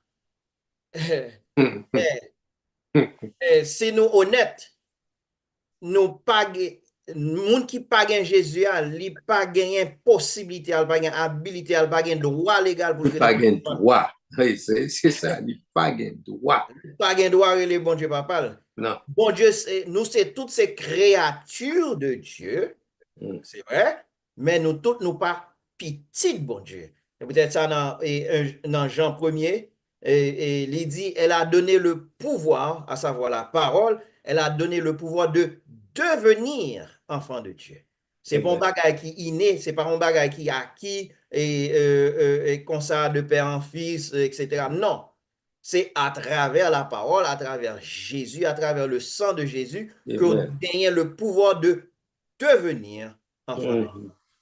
Si nous honnêtes, nous pas moun qui pas gain Jésus, il pas gain possibilité, il pas gain habilité, il pas gain droit légal pour pas gain droit. C'est ça, il pas gain droit. Pas gain droit les bon Dieu papa. Non. Bon Dieu, nous c'est toutes ces créatures de Dieu. C'est vrai, mais nous toutes nous pas petites bon Dieu. Peut-être ça dans Jean 1er et il dit elle a donné le pouvoir, à savoir la parole, elle a donné le pouvoir de devenir enfant de Dieu. C'est pas un bagage qui est inné, c'est pas un bagage qui est acquis et comme ça de père en fils, etc. Non, c'est à travers la parole, à travers Jésus, à travers le sang de Jésus que vous gagnez le pouvoir de devenir enfant de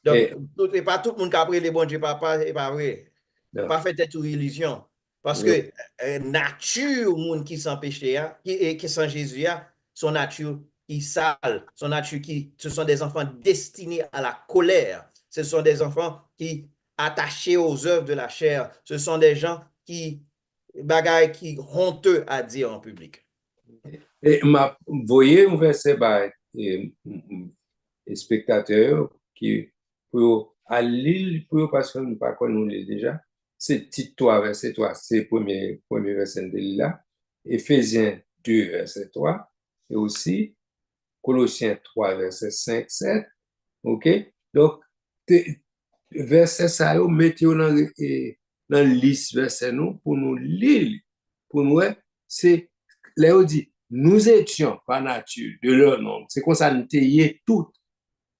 Dieu. Donc, et pas tout le monde qui a pris les bons Dieu papa, c'est pas vrai. Pas fait être religion. Parce que nature, monde qui s'empêche, qui sans Jésus, son nature qui sale, son nature qui, ce sont des enfants destinés à la colère. Ce sont des enfants qui attachés aux œuvres de la chair. Ce sont des gens qui, bagaille qui honteux à dire en public. Et m'a voyez un verset par les spectateurs qui pour aller pour parce que nous pas connaît déjà. C'est Tite 3, verset 3, c'est premier verset de là. Éphésiens 2, verset 3, et aussi Colossiens 3, verset 5, 7. OK? Donc, verset ça, mettez dans liste verset nous pour nous lire. Pour nous, c'est, là, on dit, nous étions par nature de leur nom. C'est comme ça, nous étions toutes.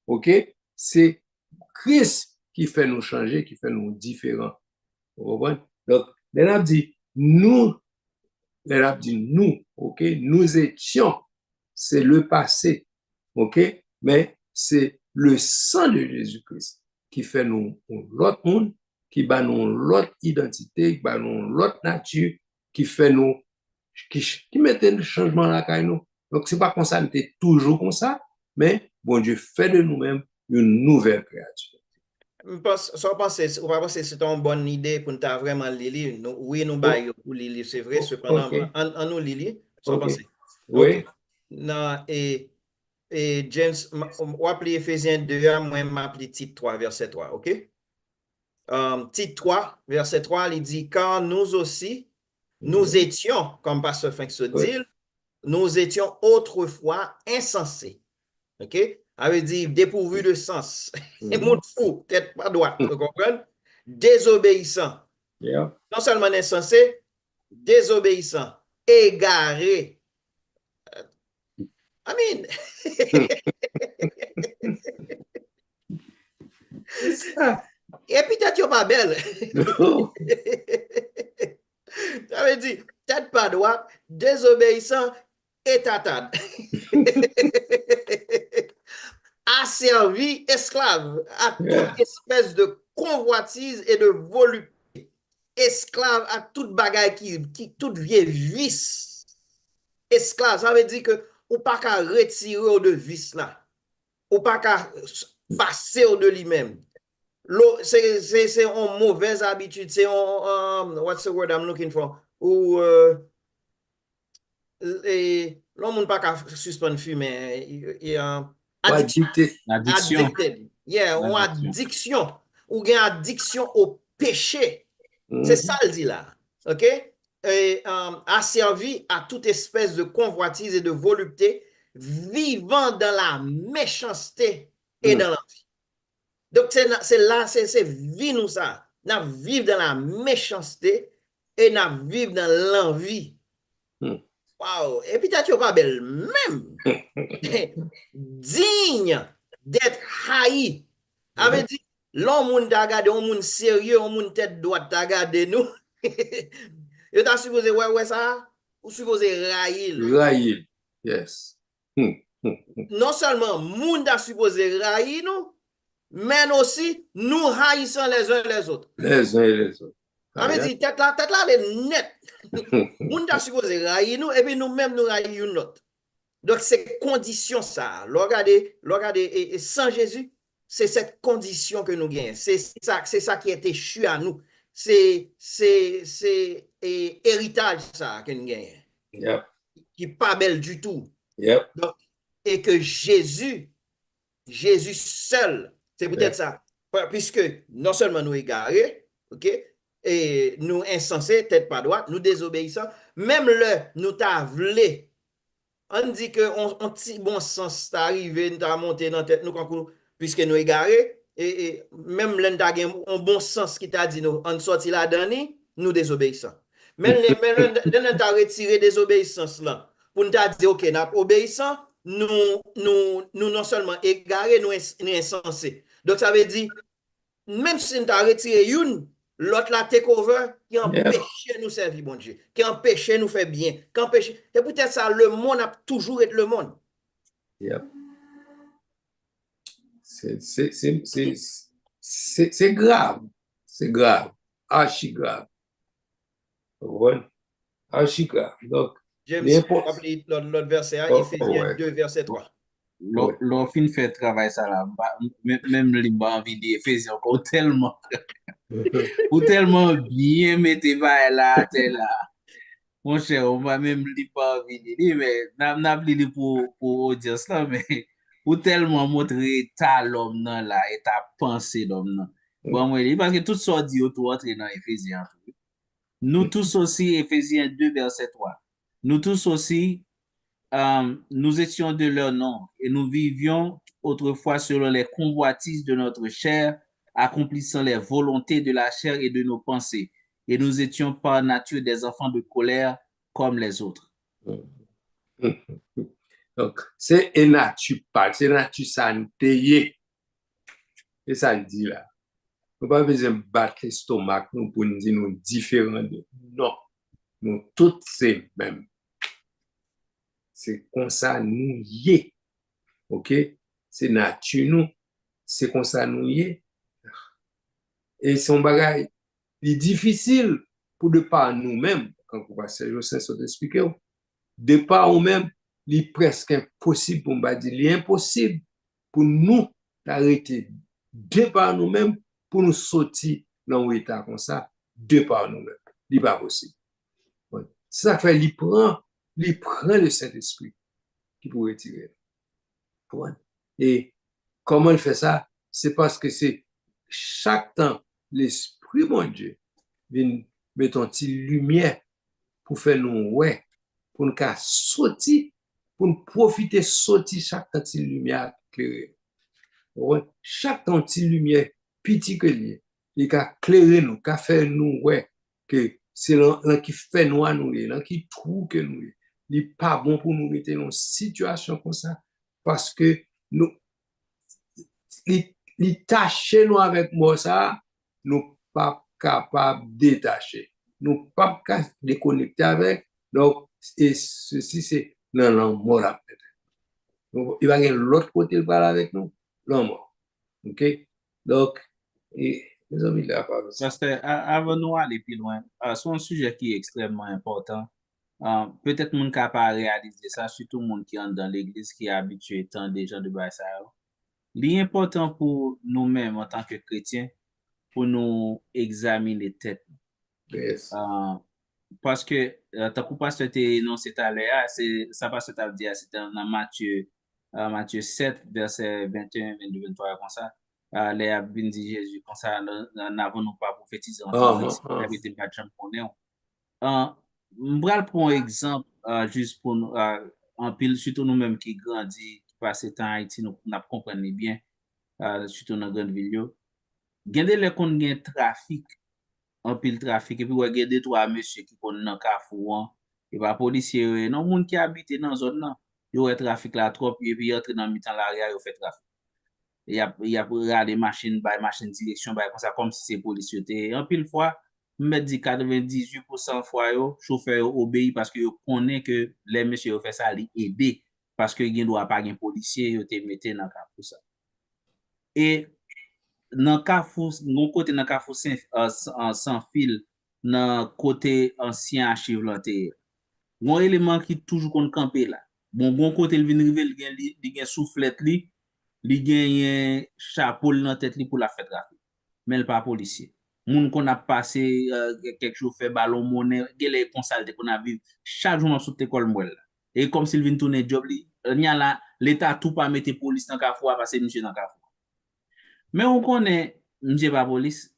OK? C'est Christ qui fait nous changer, qui fait nous différents. Donc, les a dit nous, ok, nous étions, c'est le passé, ok, mais c'est le sang de Jésus-Christ qui fait nous l'autre monde, qui bat nous l'autre identité, qui bat nous l'autre nature, qui fait nous, qui met un changement là quand nous. Donc, c'est pas comme ça, c'était toujours comme ça, mais bon Dieu fait de nous-mêmes une nouvelle créature. On va penser c'est une bonne idée pour nous vraiment lire. Oui, nous baillons pour lire, c'est vrai, cependant, en nous lire, sans penser. Oui. Non, et James, on va appeler Ephésiens 2, moi, m'appeler Tite 3, verset 3, ok? Tite 3, verset 3, il dit, car nous aussi, nous étions, comme Pasteur Frank se dit, nous étions autrefois insensés, ok? Avait dit dépourvu de sens. Et monde fou, tête pas droite, vous comprenez? Désobéissant. Non seulement insensé, désobéissant, égaré. I mean, et puis tête yo pas belle. Ça veut dire, tête pas droite, désobéissant et tatane. Asservi, esclave à toute espèce de convoitise et de volupté. Esclave à toute bagaille toute vieille vice. Esclave, ça veut dire que ou pas qu'à retirer de vice là. Ou pas qu'à passer de lui-même. C'est une mauvaise habitude, c'est what's the word I'm looking for? Ou l'homme pas qu'à suspendre fumer, Addiction. Addicted. Yeah, ou addiction. Ou gen addiction au péché. C'est ça le dit là. OK? Et asservi à toute espèce de convoitise et de volupté, vivant dans la méchanceté et dans l'envie. Donc, c'est là, c'est vivre nous ça. Nous vivons dans la méchanceté et nous vivons dans l'envie. Wow! Et puis, tu n'es pas belle même. Digne d'être haï. Avait dit, l'homme moun t'a gardé, un moun sérieux, un moun tête droite t'a gardé nous. Yo t'a supposé ouais ça, ou supposé raïl. Raïl, yes. Non seulement moun t'a supposé raïl nous, mais aussi nous haïssons les uns les autres. Les uns et les autres. Avait dit, tête là, elle est nette. Moun t'a supposé raïl nous, et puis nous-mêmes nous raïllons l'autre. Donc, c'est condition ça. Regardez, et sans Jésus, c'est cette condition que nous gagnons. C'est ça qui est échu à nous. C'est héritage ça que nous gagnons. Yep. Qui n'est pas belle du tout. Yep. Donc, et que Jésus seul, c'est peut-être ça. Puisque non seulement nous égarés, ok, et nous insensés, tête pas droite, nous désobéissants, même nous t'avlé. On dit que on petit bon sens est arrivé, nous a monté dans la tête, nous, puisque nous égarés, et même l'un t'a un bon sens qui t'a dit, nous, on sorti là-dedans, nous désobéissons. Mais l'un t'a retiré désobéissance là, pour nous t'a dit, ok, nous obéissons, nous non seulement égarés, nous insensés. Donc ça veut dire, même si nous t'a retiré une, l'autre la take over qui empêche nous servir bon Dieu, qui empêche nous faire bien, qui empêche. C'est peut-être ça, le monde a toujours été le monde. Yep. C'est grave. C'est grave. Archi grave. Archi grave. Donc, James, l'autre verset, Éphésiens 2, verset 3. L'on fin fait travail ça là, même les envie d'Éphésiens encore tellement. Ou tellement bien mettez là, là. Mon cher, on va même li pas envie mais n'a li pour audience là, mais ou tellement montrer ta l'homme là et ta pensée l'homme là. Bon, moi, parce que tout ça dit autour entrer dans Éphésiens. Nous tous aussi, Éphésiens 2, verset 3. Nous tous aussi, nous étions de leur nom et nous vivions autrefois selon les convoitises de notre chair, accomplissant les volontés de la chair et de nos pensées. Et nous étions par nature des enfants de colère comme les autres. Donc, c'est une nature pas, c'est une nature santé. Et ça le dit là. Nous pas besoin de battre l'estomac pour nous dire nous différents. Non, nous tous c'est même. C'est comme ça nous y est. OK? C'est nature nous. C'est comme ça nous y est. Et son bagage est difficile pour de par nous-mêmes, quand on va se expliquer. De par nous-mêmes, il est presque impossible pour nous dire, il est impossible pour nous d'arrêter de par nous-mêmes pour nous sortir dans un état comme ça, de par nous-mêmes. Il n'est pas possible. C'est ça que fait, il prend le Saint-Esprit qui peut retirer. Et comment il fait ça? C'est parce que c'est chaque temps, l'Esprit, mon Dieu, vient mettre une petite lumière pour faire nous, pour nous sortir, pour nous profiter, sortir chaque temps de lumière éclairée. Chaque temps de lumière, petit que lié, il a éclairé nous, il a fait nous, que c'est l'un qui fait nous, l'un qui trouve que nous, n'est pas bon pour nous mettre dans une situation comme ça, parce que nous, les tâcher nous avec moi, ça, nous pas capables de détacher. Nous pas capables de déconnecter avec. Donc, et ceci, c'est non, mort après. Donc, il va y avoir l'autre côté, il parle avec nous, non, mort. OK? Donc, et, les amis, là, pas ça. Parce que avant nous aller plus loin, c'est un sujet qui est extrêmement important. Peut-être moun ka pas réaliser ça, surtout moun qui entre dans l'église, qui est habitué tant des gens de ça. L'important pour nous-mêmes en tant que chrétiens, pour nous examiner tête. Yes. Parce que, tant que pasteur t'a énoncé tout à l'heure, c'est ça pasteur t'a dit, c'était dans Matthieu 7, verset 21, 22, 23, comme ça. Les a bien dit Jésus, comme ça, n'avons nous pas prophétisé en temps, si vous avez pas de chambre pour nous. M'bral pour un exemple, juste pour nous, en pile, surtout nous-mêmes qui grandit, qui passe temps en Haïti, nous comprenons bien, surtout dans grande ville. Gende le kon gen trafic, en pile trafic, et puis ouais, gen 2-3 monsieur qui kon nan Carrefour, et pas policier, non, moun qui habite dans zone nan, yo trafic la trop, et puis entre dans mi-temps l'arrière, yo fait trafic. Il y a des machines, machine direction, comme ça, comme si c'est policier. En pile fois, me dit 98% fois yo, chauffeur obéit parce que yo connaît que les messieurs yo fait ça, li aider parce que gen doit pas gen policier, yo te mette dans Carrefour ça. Et dans Carrefour, mon côté dans Carrefour sans fil, dans côté ancien archive là, un élément qui toujours kon camper là. Bon côté il vient river, il gen soufflette li, li gen chapeau dans tête li pour la fête trafic. Mais il pas policier. Moun qu'on a passé quelque chose fait ballon monnaie, gen les consalté qu'on a vivre chaque jour dans sous école moi. Et comme s'il vient tourner job li, y a là l'état tout pas mettre police dans Carrefour parce que monsieur dans Carrefour. Mais on connaît monsieur pas police.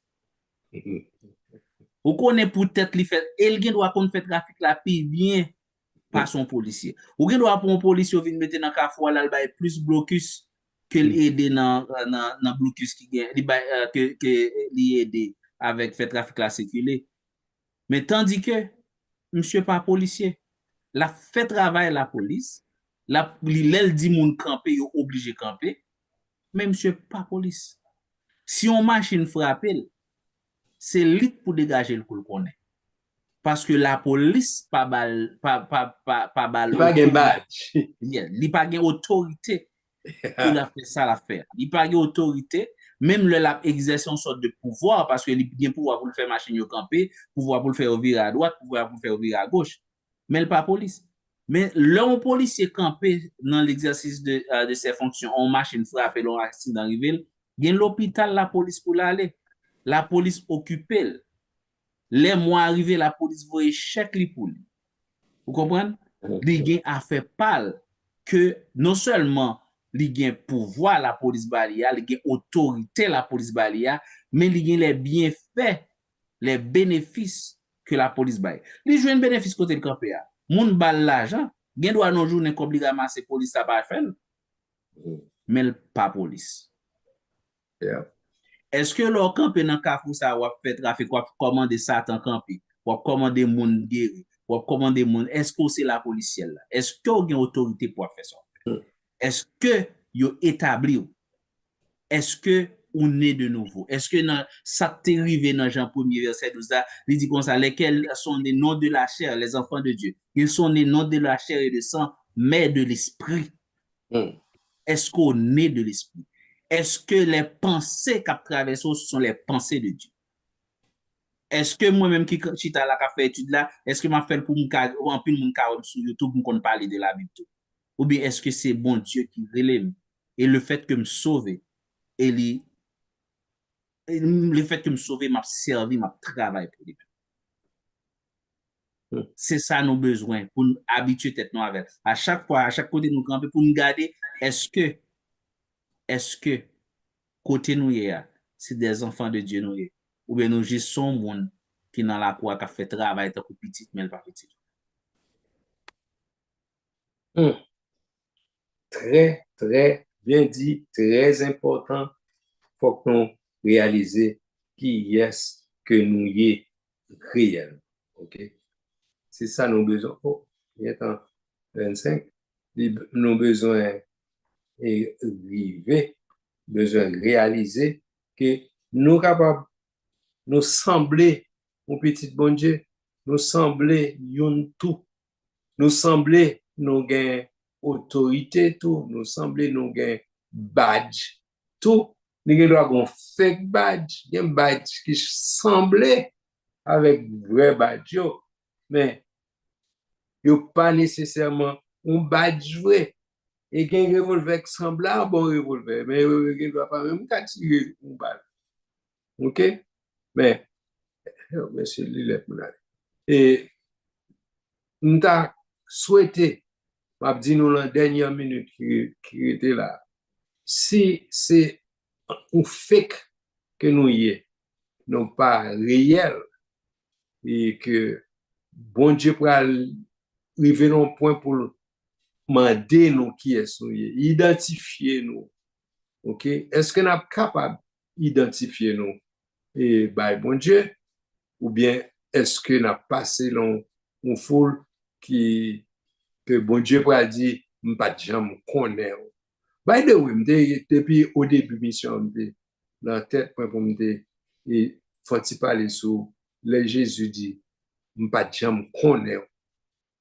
On connaît peut-être li fait il gen doit qu'on fait trafic la pi bien par son policier. Ou gen doit pour un policier vinn mettre dans Carrefour là il bail plus blocus que l'aider dans blocus qui gagne que li aider avec fait trafic la circuler. Mais tandis que monsieur pas policier, la fait travail la police, l'el dit moun camper yo obligé camper, mais monsieur pas police. Si on machine frappe, c'est lui pour dégager le coup connaît. Parce que la police pas bal pas gen badge. Li pas gen autorité pour la faire ça l'affaire. Il pas gen autorité, même le la exercer une sorte de pouvoir parce que il gen pouvoir pour le faire machine yo camper, pouvoir pour le faire virer à droite, pouvoir pour le faire virer à gauche. Mais il pas police. Mais l'homme policier campé dans l'exercice de ses fonctions, on machine frappe, l'on accident arrivé, gen l'hôpital la police pour l'aller. La police occupée. Les mois arrivés, la police voyait chèque li pour lui. Vous comprenez? Li gen a fait pâle que non seulement li gen pouvoir la police balia, li gen autorité la police balia, mais li gen les bienfaits, les bénéfices que la police baille. Li joue bénéfice côté le campé a. Moun bal l'argent, gen doit non journée comme ramasser police ça pas fait. Mais pas police. Yeah. Est-ce que leur campé dans Carrefour ça ou fait trafic ou commander Satan campé ou commander moun guéri ou commander moun est-ce que c'est la policière là est-ce que vous avez autorité pour faire ça est-ce que vous établi est-ce que on est de nouveau est-ce que ça t'est arrivé dans Jean 1er verset 12 là il dit comme ça lesquels sont les noms de la chair les enfants de Dieu ils sont les noms de la chair et de sang mais de l'esprit est-ce qu'on est de l'esprit. Est-ce que les pensées qui traversent sont les pensées de Dieu? Est-ce que moi-même qui chita la fait étude là, est-ce que m'a fait pour me remplir mon carreau sur YouTube pour qu'on parle de la Bible? Ou bien est-ce que c'est bon Dieu qui relève et le fait que me sauver et le fait que me sauver m'a servi, m'a travaillé pour lui. C'est ça nos besoins pour nous habituer tête nous avec. À chaque fois, à chaque côté nous camper pour nous garder, est-ce que côté nous c'est des enfants de Dieu nous ou bien nous juste son monde qui dans la croix qui fait travail tant que petit mais pas petit. Très très bien dit, très important. Faut que nous réaliser qui est-ce que nous y est réel. OK? C'est ça nos besoins. Oh, attends. 25, nous besoin et arriver, besoin de réaliser que nous capables, nous sembler, mon petit bon Dieu, nous sembler yon tout, nous sembler nous gain autorité tout, nous sembler nous gain badge tout, nous avons fake badge, un badge qui semblait avec vrai badge, mais yo pas nécessairement un badge vrai. Et qu'un revolver qui semble un bon revolver, mais il ne doit pas même qu'à tirer une balle. OK? Mais, monsieur Lillet, et nous avons souhaité, m'a dit nous la dernière minute qui était là, si c'est un fake que nous y est, non pas réel, et que bon Dieu pour arriver à un point pour demander nous qui est nous, identifier nous. OK? Est-ce que nous sommes capables d'identifier nous et bon Dieu, ou bien est-ce que nous avons passé dans une foule que bon Dieu a dit, je ne pas jamais connaître. By the way, depuis au début de mission, dans la tête pour me dire, il faut parler sur les Jésus dit, je ne pas jamais connaître.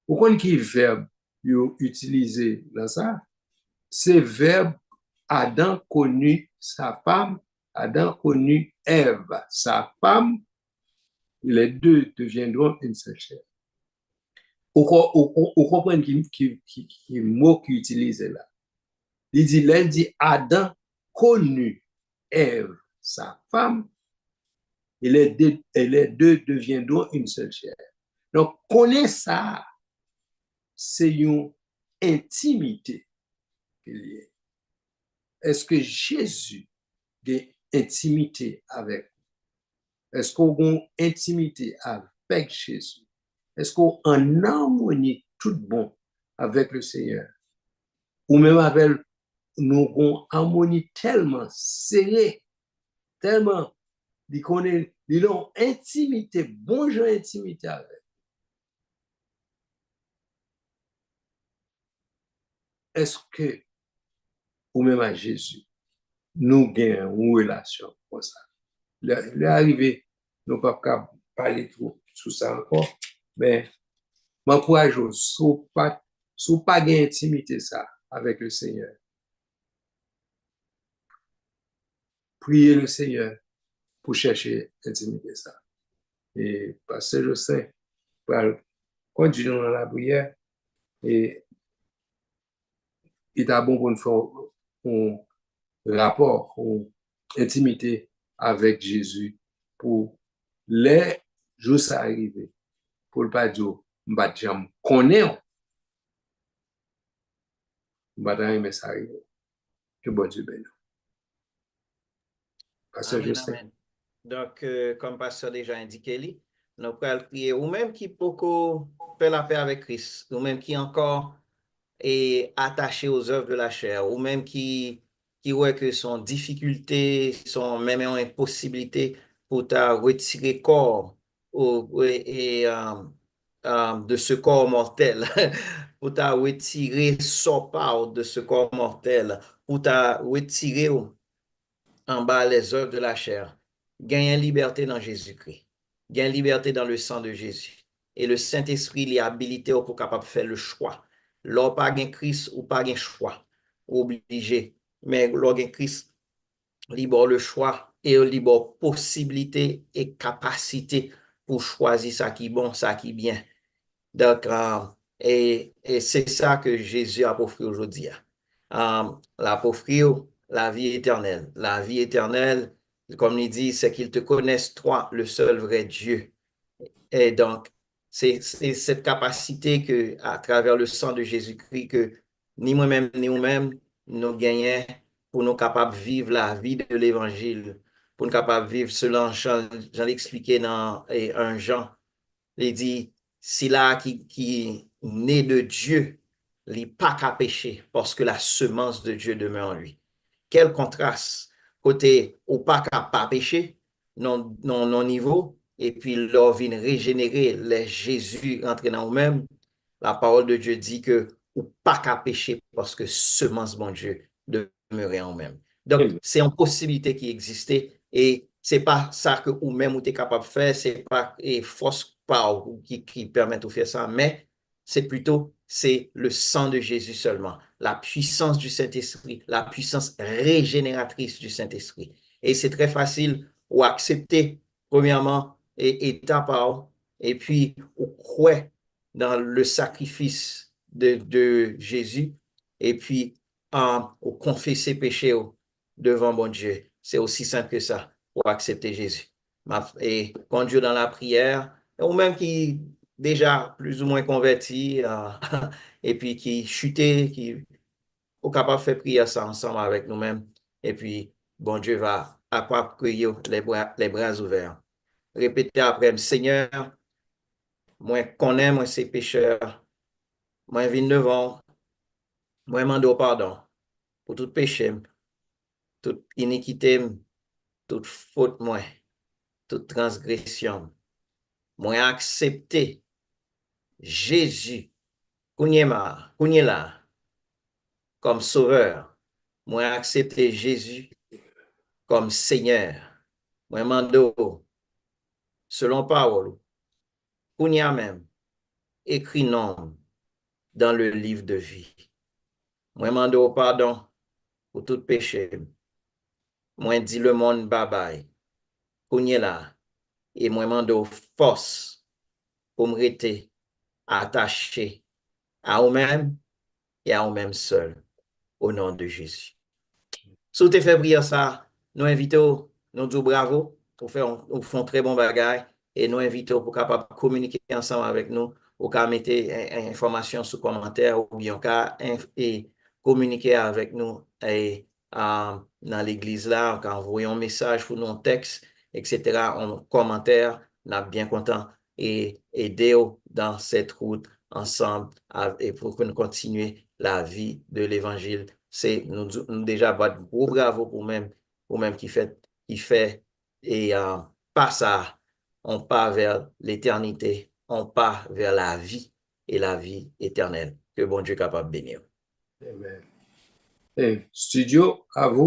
Pourquoi qui verbe utilisé dans ça? C'est verbe Adam connu sa femme, Adam connu Ève, sa femme, les deux deviendront une seule chair. Vous comprenez qui mot qu'il utilise là? Il dit Adam connu Ève, sa femme, et les deux deviendront une seule chair. Donc, connaître ça, c'est une intimité qu'il y a. Est-ce que Jésus a une intimité avec vous? Est-ce qu'on a une intimité avec Jésus? Est-ce qu'on a en harmonie tout bon avec le Seigneur? Ou même avec nous avons une harmonie tellement serrée, tellement qu'on a une intimité, bon genre intimité avec. Est-ce que, ou même à Jésus, nous gagnons une relation comme ça? L'arrivée, nous ne pouvons pas parler trop sur ça encore, mais m'encourage, si vous n'avez pas d'intimité ça avec le Seigneur, priez le Seigneur pour chercher l'intimité ça. Et parce que je sais, pour continuer dans la prière, et il est bon pour nous faire un rapport, une intimité avec Jésus pour les jours arriver. Pour le pas dire, je connais, je ça arrive. Que bon Dieu bénisse. Pasteur Amen, Justin. amen. Donc, comme pasteur déjà indiqué, nous pouvons prier, ou même qui peut faire la paix avec Christ, ou même qui encore est attaché aux œuvres de la chair, ou même qui voit que son difficulté, son même une impossibilité pour ta retirer corps de ce corps mortel, pour ta retirer son part de ce corps mortel, pour ta retirer en bas les œuvres de la chair. Gagne liberté dans Jésus-Christ. Gagne liberté dans le sang de Jésus. Et le Saint-Esprit il est habilité pour capable de faire le choix. Lors pas gain Christ ou pas gain choix. Obligé. Mais lors gain Christ, libre le choix et libre possibilité et capacité pour choisir ça qui est bon, ça qui est bien. Donc, et c'est ça que Jésus a offert aujourd'hui. La offrir la vie éternelle. La vie éternelle, comme il dit, c'est qu'ils te connaissent, toi, le seul vrai Dieu. Et donc, c'est cette capacité que, à travers le sang de Jésus-Christ, que ni moi-même, ni nous-mêmes, nous gagnons pour nous capables de vivre la vie de l'Évangile, pour nous capables de vivre selon, j'en ai expliqué dans un Jean, il dit, si là qui naît de Dieu, il n'est pas qu'à pécher, parce que la semence de Dieu demeure en lui. Quel contraste, côté ou pas qu'à pas pécher, non niveau, et puis leur vient régénérer, les Jésus rentrent dans nous-mêmes. La parole de Dieu dit que ou pas qu'à pécher parce que semence bon Dieu demeurait en même. Donc, c'est une possibilité qui existait et c'est pas ça que ou même ou t'es capable de faire, c'est pas force pas qui permet de faire ça, mais c'est plutôt c'est le sang de Jésus seulement, la puissance du Saint-Esprit, la puissance régénératrice du Saint-Esprit. Et c'est très facile ou accepter, premièrement, et étape par et puis ou croire dans le sacrifice de Jésus, et puis ou confesser péché devant bon Dieu. C'est aussi simple que ça, pour accepter Jésus. Et conduire dans la prière, ou même qui déjà plus ou moins converti, et puis qui chutait, qui est capable de faire prier ça ensemble avec nous-mêmes. Et puis, bon Dieu va accueillir les bras ouverts. Répétez après, Seigneur, moi connais, moi ces pécheurs, moi viens devant, moi demande pardon pour tout péché, toute iniquité, toute faute, moi, toute transgression. Moi accepter Jésus, là, comme sauveur. Moi accepter Jésus comme Seigneur. Moi mando, selon parole, Kounia même, écrit non dans le livre de vie. Moi mando pardon pour tout péché. Moi dis le monde bye bye. Kounia là, et moi mando force pour me rester attaché à vous-même et à vous-même seul, au nom de Jésus. Si vous te fait prier ça, nous invitons, nous disons bravo, vous font très bon bagage et nous invitons pour capable communiquer ensemble avec nous, ou qu'à mettre information sous commentaire ou bien et communiquer avec nous dans l'église là, quand envoyer un message pour nous, un texte, etc., en commentaire, nous sommes bien contents et aider dans cette route ensemble et pour que nous continuions la vie de l'évangile. C'est nous déjà battre gros bravo pour même qui fait et pas ça, on part vers l'éternité, on part vers la vie et la vie éternelle. Que bon Dieu est capable de bénir. Amen. Et studio, à vous.